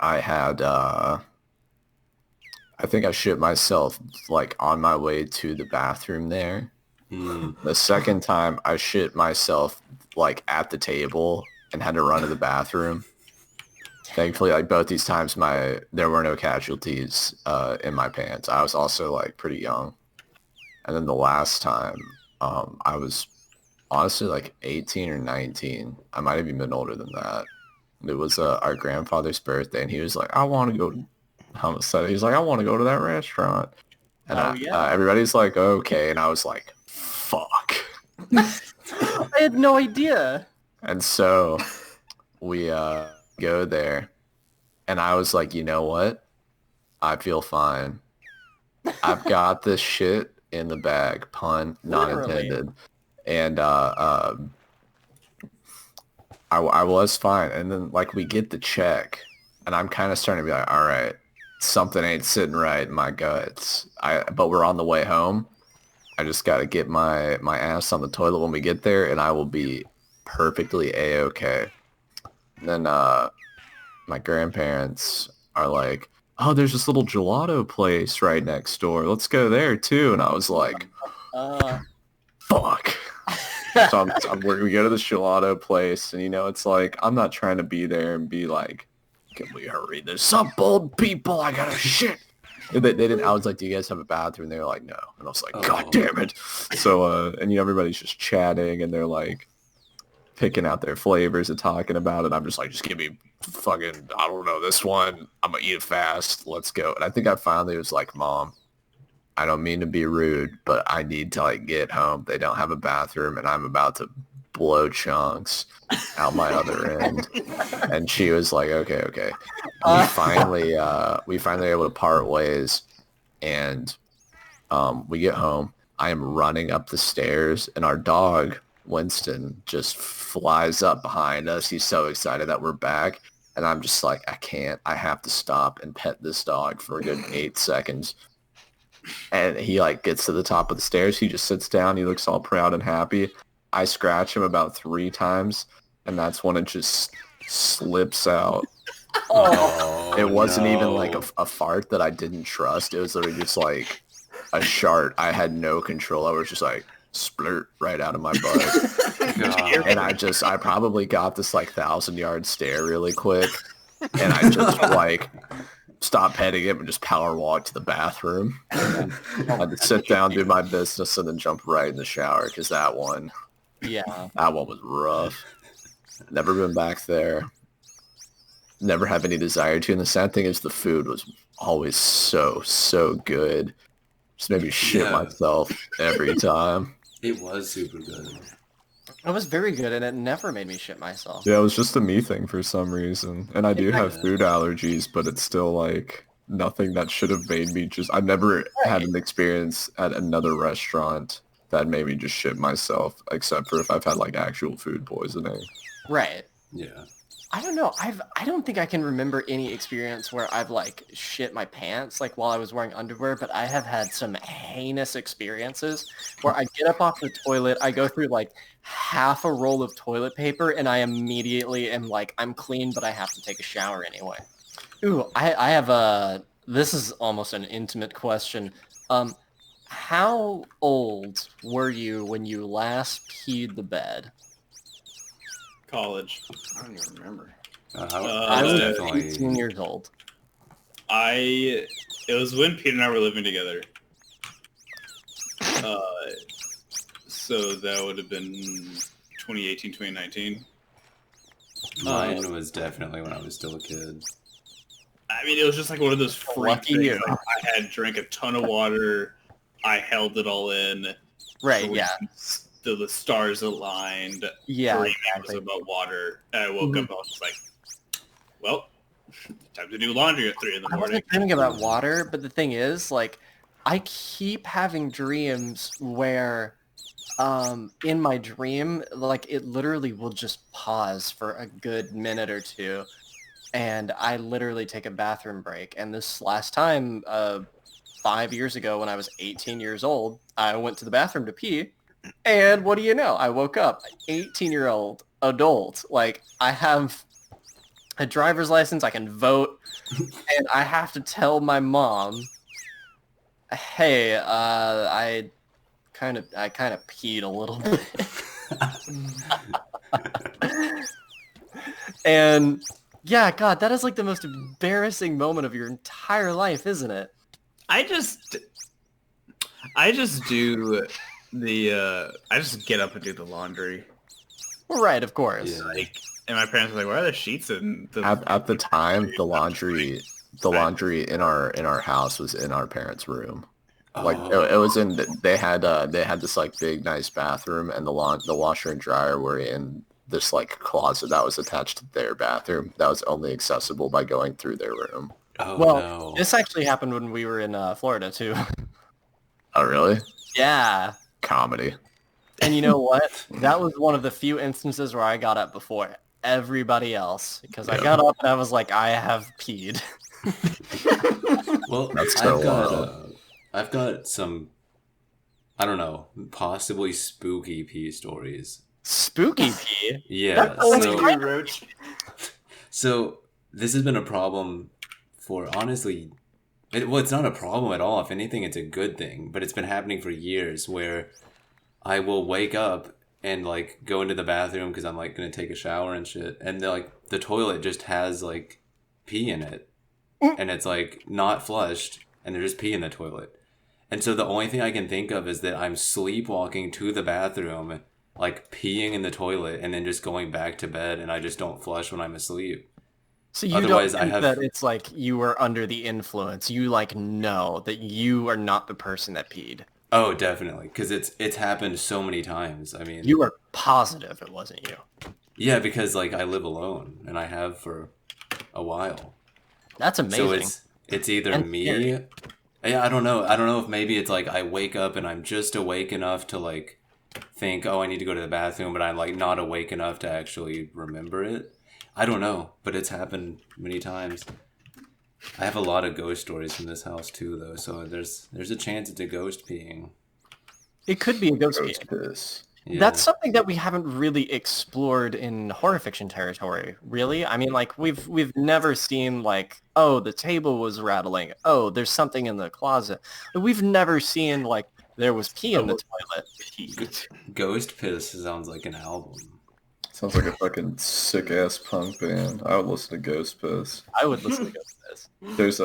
I had I think I shit myself like on my way to the bathroom there. The second time I shit myself like at the table and had to run to the bathroom. Thankfully, like both these times there were no casualties in my pants. I was also like pretty young. And then the last time I was honestly like 18 or 19. I might have even been older than that. It was our grandfather's birthday, and he was like, I want to go to homicide. He's like, I want to go to that restaurant. And everybody's like, okay. And I was like, fuck. I had no idea. And so we go there, and I was like, you know what? I feel fine. I've got this shit in the bag, pun not intended. And I was fine. And then like we get the check, and I'm kind of starting to be like, all right, something ain't sitting right in my guts. But we're on the way home. I just got to get my ass on the toilet when we get there, and I will be perfectly A-okay. And then my grandparents are like, oh, there's this little gelato place right next door. Let's go there too. And I was like, fuck. So we go to the gelato place, and it's like, I'm not trying to be there and be like, can we hurry this up, old people? I gotta shit. They didn't. I was like, do you guys have a bathroom? They were like, no. And I was like, God damn it. So, and everybody's just chatting, and they're like picking out their flavors and talking about it. I'm just like, just give me fucking, I don't know, this one. I'm gonna eat it fast. Let's go. And I think I finally was like, Mom, I don't mean to be rude, but I need to like get home. They don't have a bathroom, and I'm about to blow chunks out my other end. And she was like, okay. We finally were able to part ways, and we get home. I am running up the stairs, and our dog Winston just flies up behind us. He's so excited that we're back, and I'm just like, I have to stop and pet this dog for a good 8 seconds. And he like gets to the top of the stairs. He just sits down. He looks all proud and happy. I scratch him about 3 times, and that's when it just slips out. It wasn't even like a fart that I didn't trust. It was literally just like a shart. I had no control. I was just like splurt right out of my butt. And I probably got this like 1,000-yard stare really quick, and I just like stop petting him and just power walk to the bathroom. I had to sit down, do my business, and then jump right in the shower, because that one was rough. Never been back there. Never have any desire to. And the sad thing is the food was always so good. Just made me shit myself every time. It was super good. It was very good, and it never made me shit myself. Yeah, it was just a me thing for some reason. And I do have food allergies, but it's still like nothing that should have made me just... I've never had an experience at another restaurant that made me just shit myself, except for if I've had like actual food poisoning. Right. Yeah. I don't know. I don't think I can remember any experience where I've like shit my pants like while I was wearing underwear, but I have had some heinous experiences where I get up off the toilet, I go through like half a roll of toilet paper, and I immediately am like, I'm clean, but I have to take a shower anyway. Ooh, I have this is almost an intimate question. How old were you when you last peed the bed? College. I don't even remember. I was definitely 18 years old. It was when Pete and I were living together. So that would have been 2018, 2019. Mine was definitely when I was still a kid. I mean, it was just like one of those freak Lucky things. you. Like, I had drank a ton of water. I held it all in. Right, yeah. The stars aligned. Yeah, Dreaming exactly. was about water. And I woke up and I was just like, well, time to do laundry at 3 in the I morning. wasn't dreaming about water, but the thing is, like, I keep having dreams where, in my dream, like, it literally will just pause for a good minute or two, and I literally take a bathroom break. And this last time, 5 years ago when I was 18 years old, I went to the bathroom to pee, and what do you know? I woke up, 18-year-old adult. Like, I have a driver's license, I can vote, and I have to tell my mom, hey, I kind of peed a little bit. And yeah, God, that is like the most embarrassing moment of your entire life, isn't it? I just do I just get up and do the laundry. Right, of course. Yeah. Like, and my parents were like, "Why are there sheets in the?" At the time, the laundry in our house was in our parents' room. Like it was in. They had this like big nice bathroom, and the washer and dryer were in this like closet that was attached to their bathroom. That was only accessible by going through their room. Oh Well, no. this actually happened when we were in Florida too. Oh really? Yeah. Comedy. And you know what? That was one of the few instances where I got up before everybody else because I got up and I was like, I have peed. Well, That's so I've got some, I don't know, possibly spooky pee stories. Spooky pee? Yeah. Only So, you, Roach. so this has been a problem for honestly, it's not a problem at all. If anything, it's a good thing. But it's been happening for years where I will wake up and like go into the bathroom because I'm like gonna take a shower and shit, and the toilet just has like pee in it, and it's like not flushed, and there's just pee in the toilet. And so the only thing I can think of is that I'm sleepwalking to the bathroom, like peeing in the toilet, and then just going back to bed, and I just don't flush when I'm asleep. So you Otherwise, don't I think have- that it's like you were under the influence. You like know that you are not the person that peed. Oh, definitely, because it's happened so many times. I mean, You are positive it wasn't you. yeah, because like I live alone, and I have for a while. That's amazing. So it's either And me. scary. Yeah, I don't know. I don't know if maybe it's like I wake up and I'm just awake enough to like think, oh, I need to go to the bathroom, but I'm like not awake enough to actually remember it. I don't know, but it's happened many times. I have a lot of ghost stories from this house too, though, so there's a chance it's a ghost peeing. It could be a ghost pee. Ghost piss. Yeah. That's something that we haven't really explored in horror fiction territory, really. I mean, like, we've never seen, like, oh, the table was rattling. Oh, there's something in the closet. We've never seen, like, there was pee in the toilet. Ghost Piss sounds like an album. Sounds like a fucking sick ass punk band. I would listen to Ghost Piss. I would listen to Ghost Piss. There's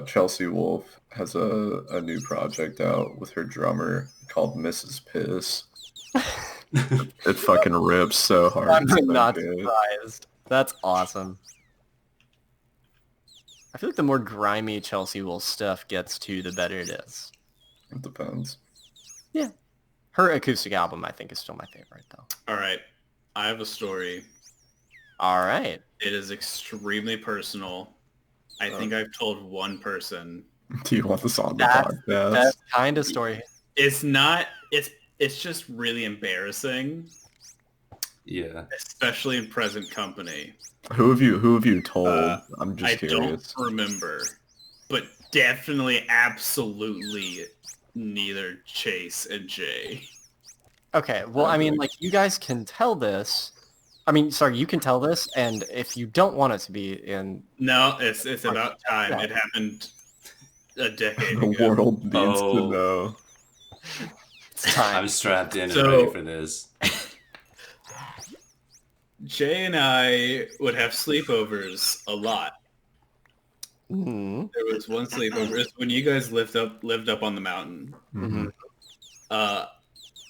Chelsea Wolfe has a new project out with her drummer called Mrs. Piss. It fucking rips so hard. I'm It's so not good. surprised. That's awesome. I feel like the more grimy Chelsea Wolfe stuff gets to, the better it is. It depends. Yeah. Her acoustic album, I think, is still my favorite, though. All right, I have a story. All right. It is extremely personal. I think I've told one person. Do you want this on the That's podcast? That kind of story. It's not. It's just really embarrassing, Yeah. especially in present company. Who have you told? I'm just I curious. don't remember, but definitely, absolutely, neither Chase and Jay. Okay, well, I mean, like, you guys can tell this. I mean, sorry, you can tell this, and if you don't want it to be in... No, it's about time. Yeah. It happened a decade The ago. world needs Oh. to know. It's time. I'm strapped in and So- ready for this. Jay and I would have sleepovers a lot. Mhm. There was one sleepover. It's when you guys lived up on the mountain. Mhm.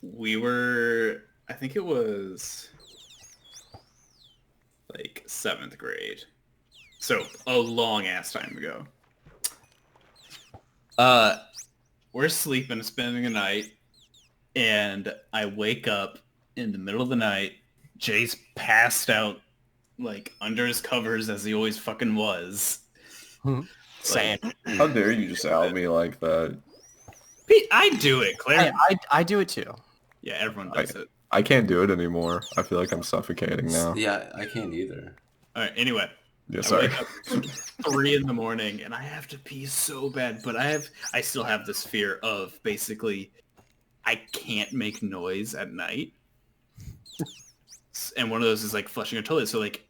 We were, I think it was like 7th grade. So a long ass time ago. We're sleeping, spending a night, and I wake up in the middle of the night. Jay's passed out like under his covers as he always fucking was. Same. How dare you just out me like that? Pete, I do it, Claire. I do it too. Yeah, everyone does it. I can't do it anymore. I feel like I'm suffocating now. Yeah, I can't either. All right. Anyway, Yeah, I sorry. wake up 3 in the morning and I have to pee so bad, but I still have this fear of basically I can't make noise at night. And one of those is like flushing a toilet. So like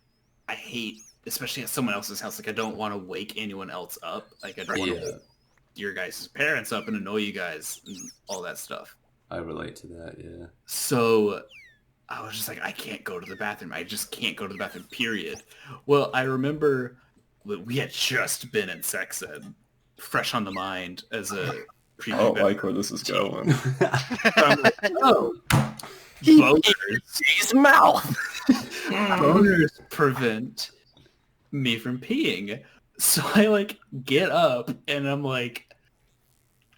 I hate especially at someone else's house, like I don't want to wake anyone else up. Like I don't want to Yeah, wake your guys' parents up and annoy you guys and all that stuff. I relate to that. Yeah. So I was just like, I can't go to the bathroom. I just can't go to the bathroom, period. Well, I remember we had just been in sex ed, fresh on the mind as a I preview. don't like where this is going. I'm like, oh, He boners. his mouth. Boners prevent me from peeing. So I like get up and I'm like,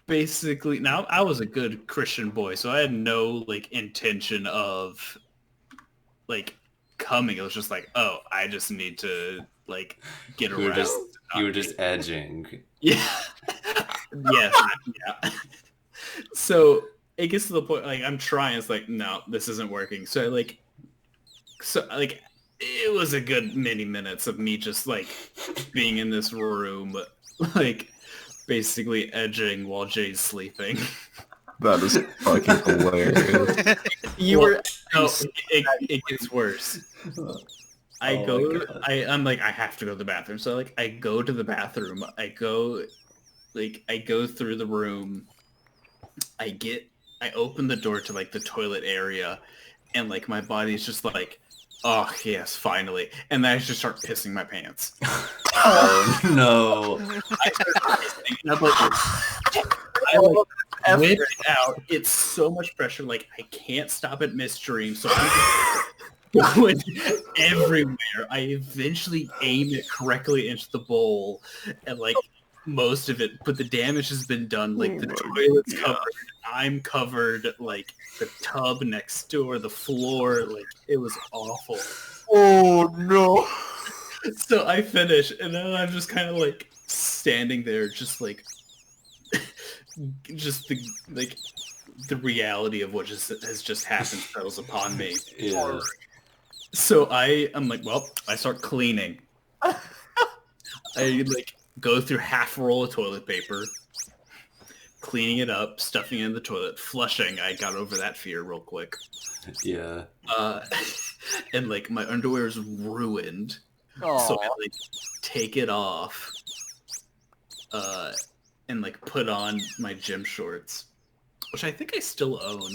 basically, now I was a good Christian boy, so I had no like intention of like coming. It was just like, oh, I just need to like get You were around. just you were just edging. Yeah. Yes. Yeah. So it gets to the point like I'm trying. It's like, no, this isn't working. So it was a good many minutes of me just like being in this room, like basically edging while Jay's sleeping. That is fucking hilarious. You were No, it gets worse. Oh my I'm like, I have to go to the bathroom. So like I go to the bathroom. I go through the room. I open the door to like the toilet area, and like my body's just like, oh yes, finally. And then I just start pissing my pants. Oh no! I start pissing, and I'm like, I like whip it out. It's so much pressure. Like I can't stop at midstream, so I'm just going everywhere. I eventually aim it correctly into the bowl, and like most of it, but the damage has been done. Like the toilet's covered, I'm covered, like the tub next door, the floor, like it was awful. Oh no. So I finish, and then I'm just kind of like standing there, just like, just the reality of what has just happened settles upon me. Yeah. So I'm like, well, I start cleaning. I like go through half a roll of toilet paper, cleaning it up, stuffing it in the toilet, flushing. I got over that fear real quick. Yeah. And like my underwear is ruined. Oh. So I like take it off, and like put on my gym shorts, which I think I still own,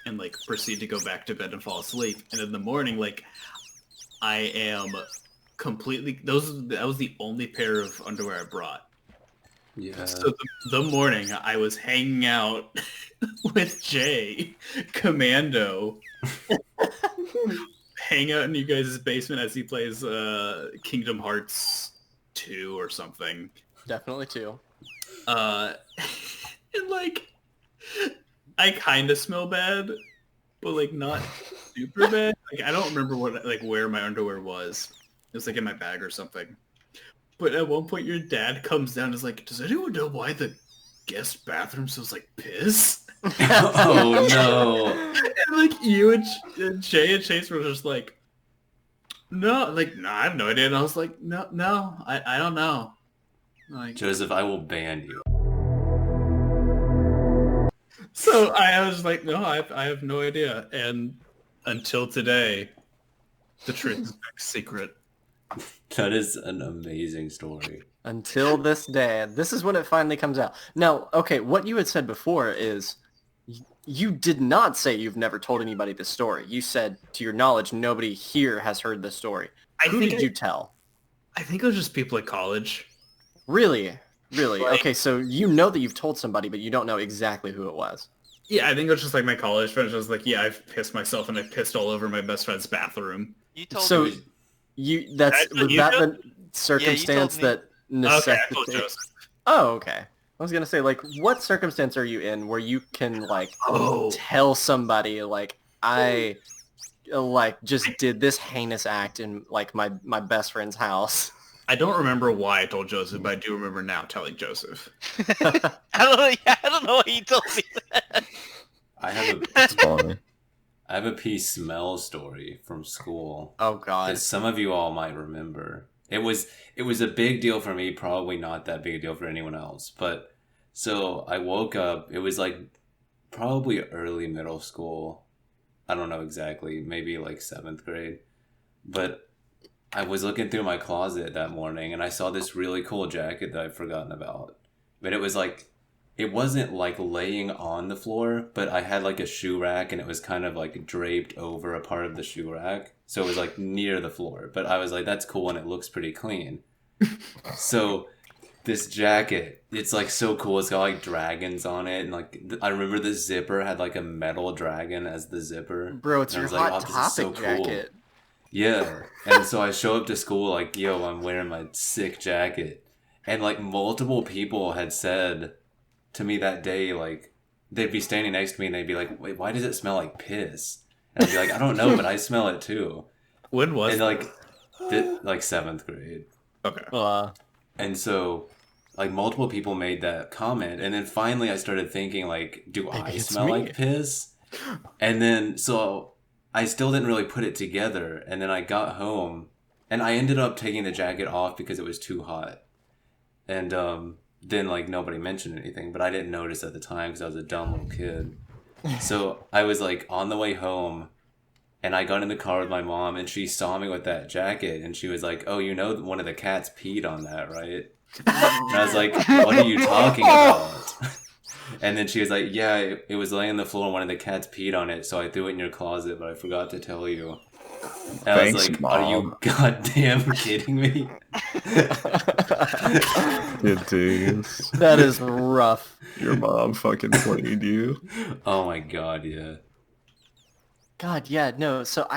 and like proceed to go back to bed and fall asleep. And in the morning, like I am completely, that was the only pair of underwear I brought. Yeah. So the morning I was hanging out with Jay, Commando, hang out in you guys' basement as he plays Kingdom Hearts 2 or something. Definitely too. And like, I kind of smell bad, but like not super bad. Like I don't remember where my underwear was. It was like in my bag or something. But at one point, your dad comes down and is like, "Does anyone know why the guest bathroom smells like piss?" Oh no! And like you and Jay and Chase were just like, "No, like no, I have no idea." And I was like, "No, I don't know." Like, Joseph, I will ban you. so I was like, "No, I have no idea." And until today, the truth is back secret. That is an amazing story. Until this day. This is when it finally comes out. Now, okay, what you had said before is you did not say you've never told anybody this story. You said, to your knowledge, nobody here has heard this story. Who did you tell? I think it was just people at college. Really? Really? Like- Okay, so you know that you've told somebody, but you don't know exactly who it was. Yeah, I think it was just like my college friends. I was like, yeah, I've pissed myself and I pissed all over my best friend's bathroom. You told So me. that's That's what was you that told- the circumstance me. that Okay, I told necessitated? Joseph. Oh, okay. I was gonna say, like, what circumstance are you in where you can like Oh. tell somebody like I like just did this heinous act in like my best friend's house? I don't remember why I told Joseph, but I do remember now telling Joseph. I don't know. Yeah, I don't know why you told me that. I have It's funny. a pee smell story from school. Oh God. As some of you all might remember. It was a big deal for me, probably not that big a deal for anyone else. But so I woke up, it was like probably early middle school, I don't know exactly, maybe like 7th grade. But I was looking through my closet that morning and I saw this really cool jacket that I'd forgotten about. But it was like, it wasn't like laying on the floor, but I had like a shoe rack and it was kind of like draped over a part of the shoe rack. So it was like near the floor. But I was like, that's cool and it looks pretty clean. So this jacket, it's like so cool. It's got like dragons on it. And like, I remember the zipper had like a metal dragon as the zipper. Bro, it's And I your was like, Hot oh, this is so Topic cool. jacket. Yeah. And so I show up to school like, yo, I'm wearing my sick jacket. And like multiple people had said to me that day, like, they'd be standing next to me and they'd be like, wait, why does it smell like piss? And I'd be like, I don't know, but I smell it too. When was And like, this? like 7th grade. Okay. And so like multiple people made that comment. And then finally I started thinking like, do I it's smell me. like piss? And then, so I still didn't really put it together. And then I got home and I ended up taking the jacket off because it was too hot. And, then like nobody mentioned anything, but I didn't notice at the time because I was a dumb little kid. So I was like on the way home and I got in the car with my mom and she saw me with that jacket and she was like, oh, you know, one of the cats peed on that, right? And I was like, what are you talking about? And then she was like, yeah, it was laying on the floor and one of the cats peed on it, so I threw it in your closet, but I forgot to tell you. And I was like, Mom. are you goddamn kidding me? It is. That is rough. Your mom fucking played you. Oh my god, yeah. God, yeah, no. So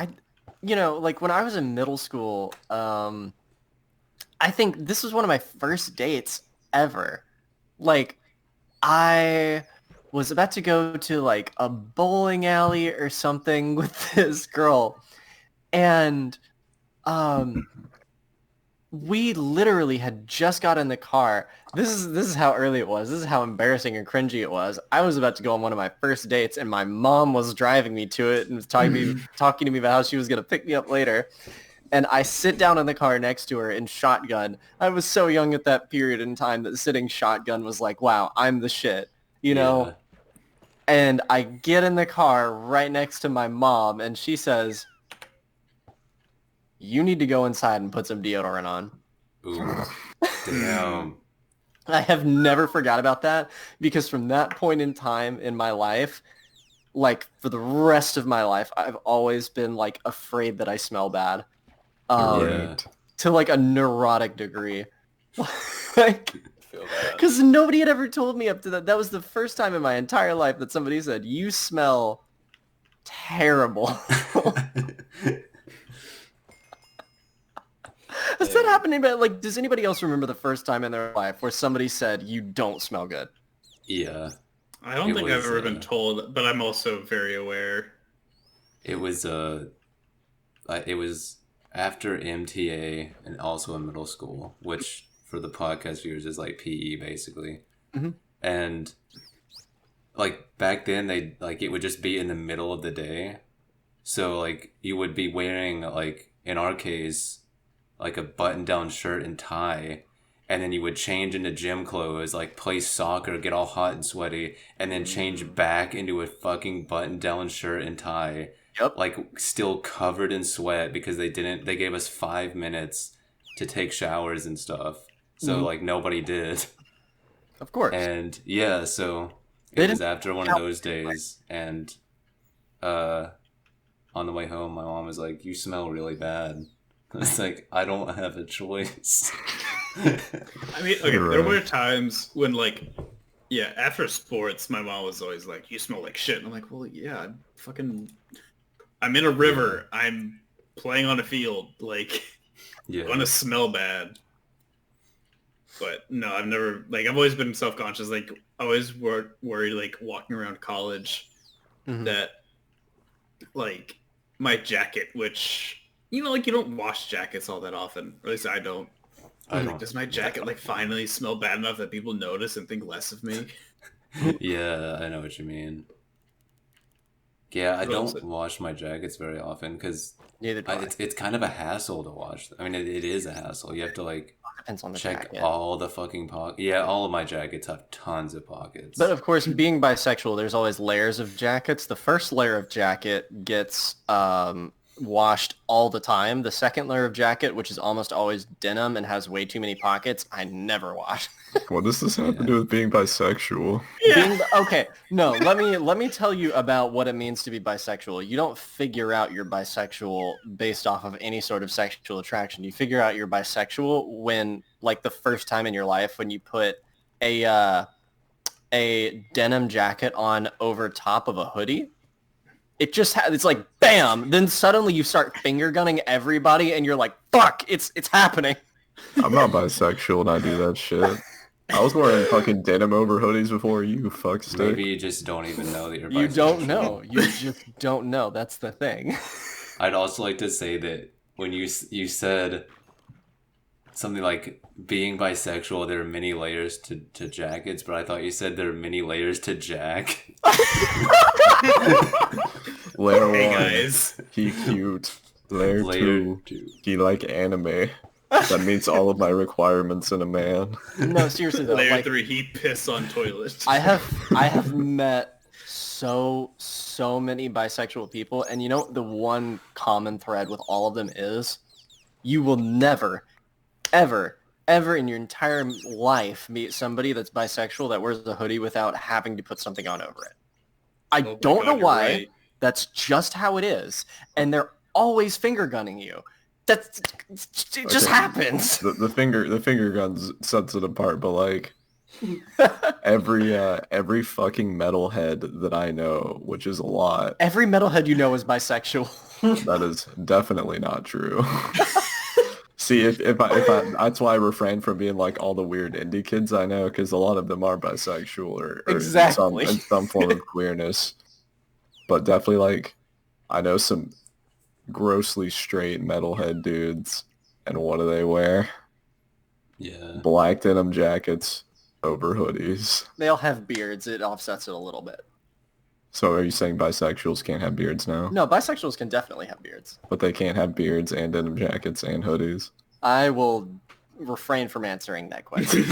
like when I was in middle school, I think this was one of my first dates ever. Like, I was about to go to like a bowling alley or something with this girl, and we literally had just got in the car. This is how early it was. This is how embarrassing and cringy it was. I was about to go on one of my first dates, and my mom was driving me to it and was talking to me about how she was gonna pick me up later. And I sit down in the car next to her in shotgun. I was so young at that period in time that sitting shotgun was like, wow, I'm the shit, you know? Yeah. And I get in the car right next to my mom, and she says, you need to go inside and put some deodorant on. Ooh. Damn. I have never forgot about that, because from that point in time in my life, like for the rest of my life, I've always been like afraid that I smell bad. Yeah. To like a neurotic degree. Like, because nobody had ever told me up to that. That was the first time in my entire life that somebody said, you smell terrible. Has that happened to anybody? Like, does anybody else remember the first time in their life where somebody said, you don't smell good? Yeah. I don't It think was, I've ever been told, but I'm also very aware. It was after MTA and also in middle school, which for the podcast viewers is like PE basically. Mhm. And like back then it would just be in the middle of the day. So like you would be wearing like, in our case, like a button down shirt and tie, and then you would change into gym clothes, like play soccer, get all hot and sweaty, and then change back into a fucking button down shirt and tie. Yep. Like still covered in sweat because they gave us 5 minutes to take showers and stuff. So like nobody did. Of course. And yeah, so They it was didn't after one of those days, and on the way home my mom was like, you smell really bad. It's like, I don't have a choice. I mean, okay, there were times when, like, yeah, after sports, my mom was always like, you smell like shit. And I'm like, well, yeah, I'm in a river. I'm playing on a field. Like, Yeah. I'm gonna smell bad. But no, I've never, like, I've always been self-conscious. Like, I always worried, like, walking around college that, like, my jacket, which, you know, like, you don't wash jackets all that often. Or at least I don't. Like, does my jacket, like, finally smell bad enough that people notice and think less of me? Yeah, I know what you mean. Yeah, I What else? don't wash my jackets very often because Neither do I. it's kind of a hassle to wash. I mean, it is a hassle. You have to like depends on the Check jacket. all the fucking pockets. Yeah, all of my jackets have tons of pockets. But of course, being bisexual, there's always layers of jackets. The first layer of jacket gets washed all the time. The second layer of jacket, which is almost always denim and has way too many pockets, I never wash. What does this have to do with being bisexual? Okay, no, let me tell you about what it means to be bisexual. You don't figure out you're bisexual based off of any sort of sexual attraction. You figure out you're bisexual when, like, the first time in your life when you put a denim jacket on over top of a hoodie. It just it's like bam. Then suddenly you start finger gunning everybody, and you're like, "Fuck! It's happening." I'm not bisexual and I do that shit. I was wearing fucking denim over hoodies before you, fuckstick. Maybe you just don't even know that you're bisexual. You don't know. You just don't know. That's the thing. I'd also like to say that when you said something like being bisexual, there are many layers to jackets, but I thought you said there are many layers to Jack. Layer Hey 1, guys. he cute. Layer 2, he like anime. That meets all of my requirements in a man. No, seriously though. Layer Like, 3, he piss on toilet. I have met so many bisexual people, and you know the one common thread with all of them is you will never, ever in your entire life meet somebody that's bisexual that wears a hoodie without having to put something on over it. I Oh my don't know God, you're why. right. That's just how it is, and they're always finger gunning you. It just Okay. happens. The finger guns sets it apart, but like every fucking metalhead that I know, which is a lot, Every metalhead you know is bisexual. that is definitely not true. See, if I that's why I refrain from being like all the weird indie kids I know, because a lot of them are bisexual or Exactly. in some form of queerness. But definitely, like, I know some grossly straight metalhead dudes, and what do they wear? Yeah. Black denim jackets over hoodies. They all have beards. It offsets it a little bit. So are you saying bisexuals can't have beards now? No, bisexuals can definitely have beards. But they can't have beards and denim jackets and hoodies? I will refrain from answering that question.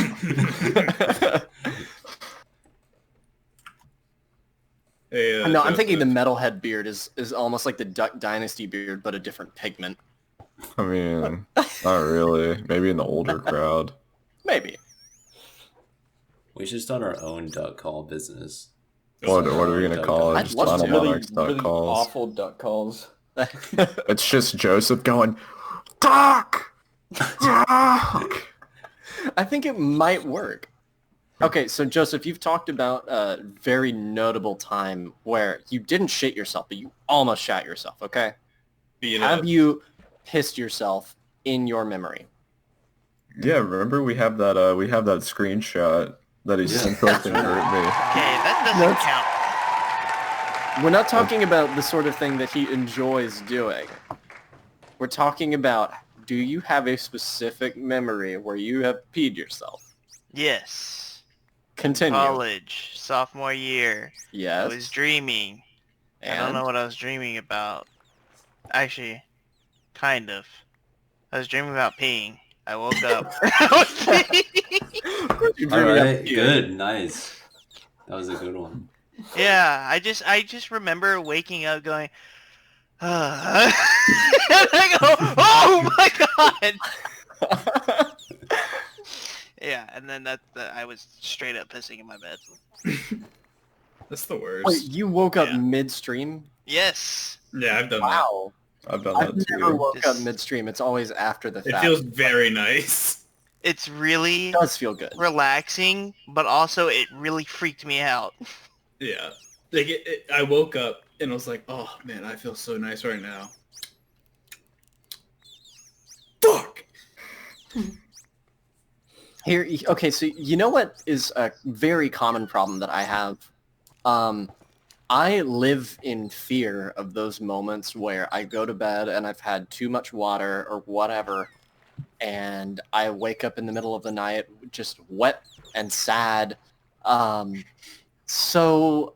Hey, No, I'm thinking the Joseph. metalhead beard is almost like the Duck Dynasty beard, but a different pigment. I mean, not really. Maybe in the older crowd. Maybe. We should start our own duck call business. What are we gonna call it? I'd Just love Final to. Monarchs duck really calls. awful duck calls. It's just Joseph going, Duck! Duck! I think it might work. Okay, so Joseph, you've talked about a very notable time where you didn't shit yourself, but you almost shat yourself, okay? Being Have up. you pissed yourself in your memory? Yeah, remember we have that screenshot that he sent us and hurt me. Okay, that doesn't That's- count. We're not talking about the sort of thing that he enjoys doing. We're talking about, do you have a specific memory where you have peed yourself? Yes. Continue. College, sophomore year. I Yes. was dreaming. I don't know what I was dreaming about. Actually, kind of. I was dreaming about peeing. I woke up. I was peeing. You're All dreaming of right, peeing. good, nice. That was a good one. Yeah, I just remember waking up going, and I go, oh my god! Yeah, and then I was straight up pissing in my bed. That's the worst. Wait, you woke up Yeah. midstream? Yes. Yeah, I've done Wow. I've done I've that never too. woke up Just- midstream. It's always after the that. It fact. feels very nice. It's really It does feel good. relaxing, but also it really freaked me out. Yeah. Like I woke up and I was like, oh man, I feel so nice right now. Fuck. Here, okay, so you know what is a very common problem that I have? I live in fear of those moments where I go to bed and I've had too much water or whatever, and I wake up in the middle of the night just wet and sad. So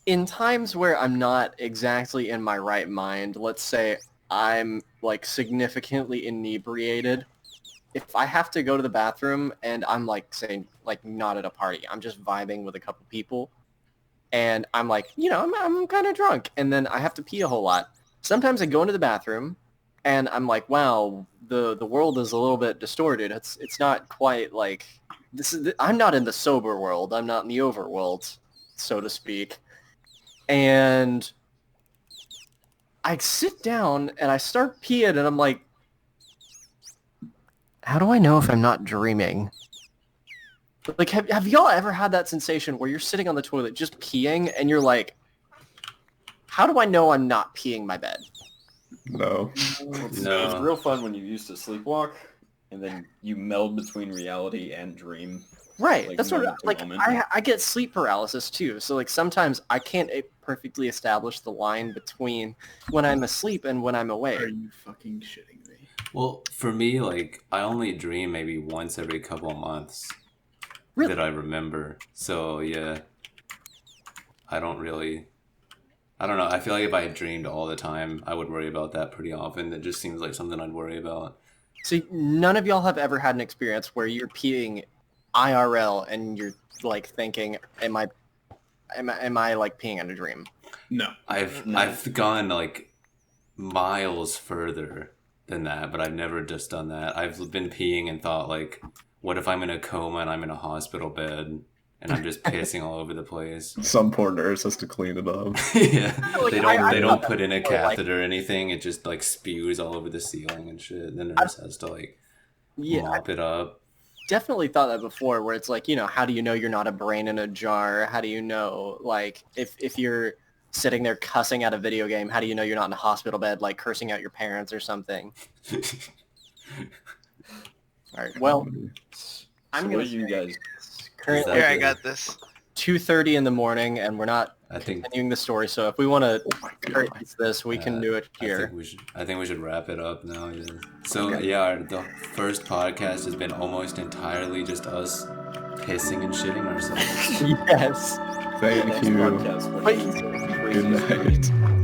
in times where I'm not exactly in my right mind, let's say I'm like significantly inebriated, if I have to go to the bathroom and I'm like saying like not at a party, I'm just vibing with a couple people, and I'm like, I'm kind of drunk, and then I have to pee a whole lot. Sometimes I go into the bathroom, and I'm like, wow, the world is a little bit distorted. It's not quite like this is. I'm not in the sober world. I'm not in the overworld, so to speak. And I sit down and I start peeing, and I'm like, how do I know if I'm not dreaming? Like, have y'all ever had that sensation where you're sitting on the toilet just peeing, and you're like, how do I know I'm not peeing my bed? No. It's No. real fun when you used to sleepwalk, and then you meld between reality and dream. Right. Like, That's what moment to like moment. I get sleep paralysis too. So like sometimes I can't perfectly establish the line between when I'm asleep and when I'm awake. Are you fucking shitting me? Well, for me, like, I only dream maybe once every couple of months Really? that I remember. So, yeah. I don't know. I feel like if I dreamed all the time, I would worry about that pretty often. It just seems like something I'd worry about. See, none of y'all have ever had an experience where you're peeing IRL and you're like thinking, am I like peeing in a dream? No. I've gone like miles further than that, but I've never just done that. I've been peeing and thought like, what if I'm in a coma and I'm in a hospital bed and I'm just pissing all over the place? Some poor nurse has to clean it up. Yeah, Like, they I don't thought put in a that before, like- catheter or anything. It just like spews all over the ceiling and shit. The nurse has to like Yeah, mop it up. definitely thought that before, where it's like, how do you know you're not a brain in a jar? How do you know, like, if you're sitting there cussing at a video game, how do you know you're not in a hospital bed, like, cursing out your parents or something? All right, well, I'm So going what to do you guys? currently Is Here, I good? got this. 2:30 in the morning, and we're not I think continuing the story, so if we want to Oh my god. curtains this, we can do it here. I think we should wrap it up now. Yeah. So yeah, the first podcast has been almost entirely just us pissing and shitting ourselves. Yes. Thank Next you. podcast, what Wait. is the Good craziest night.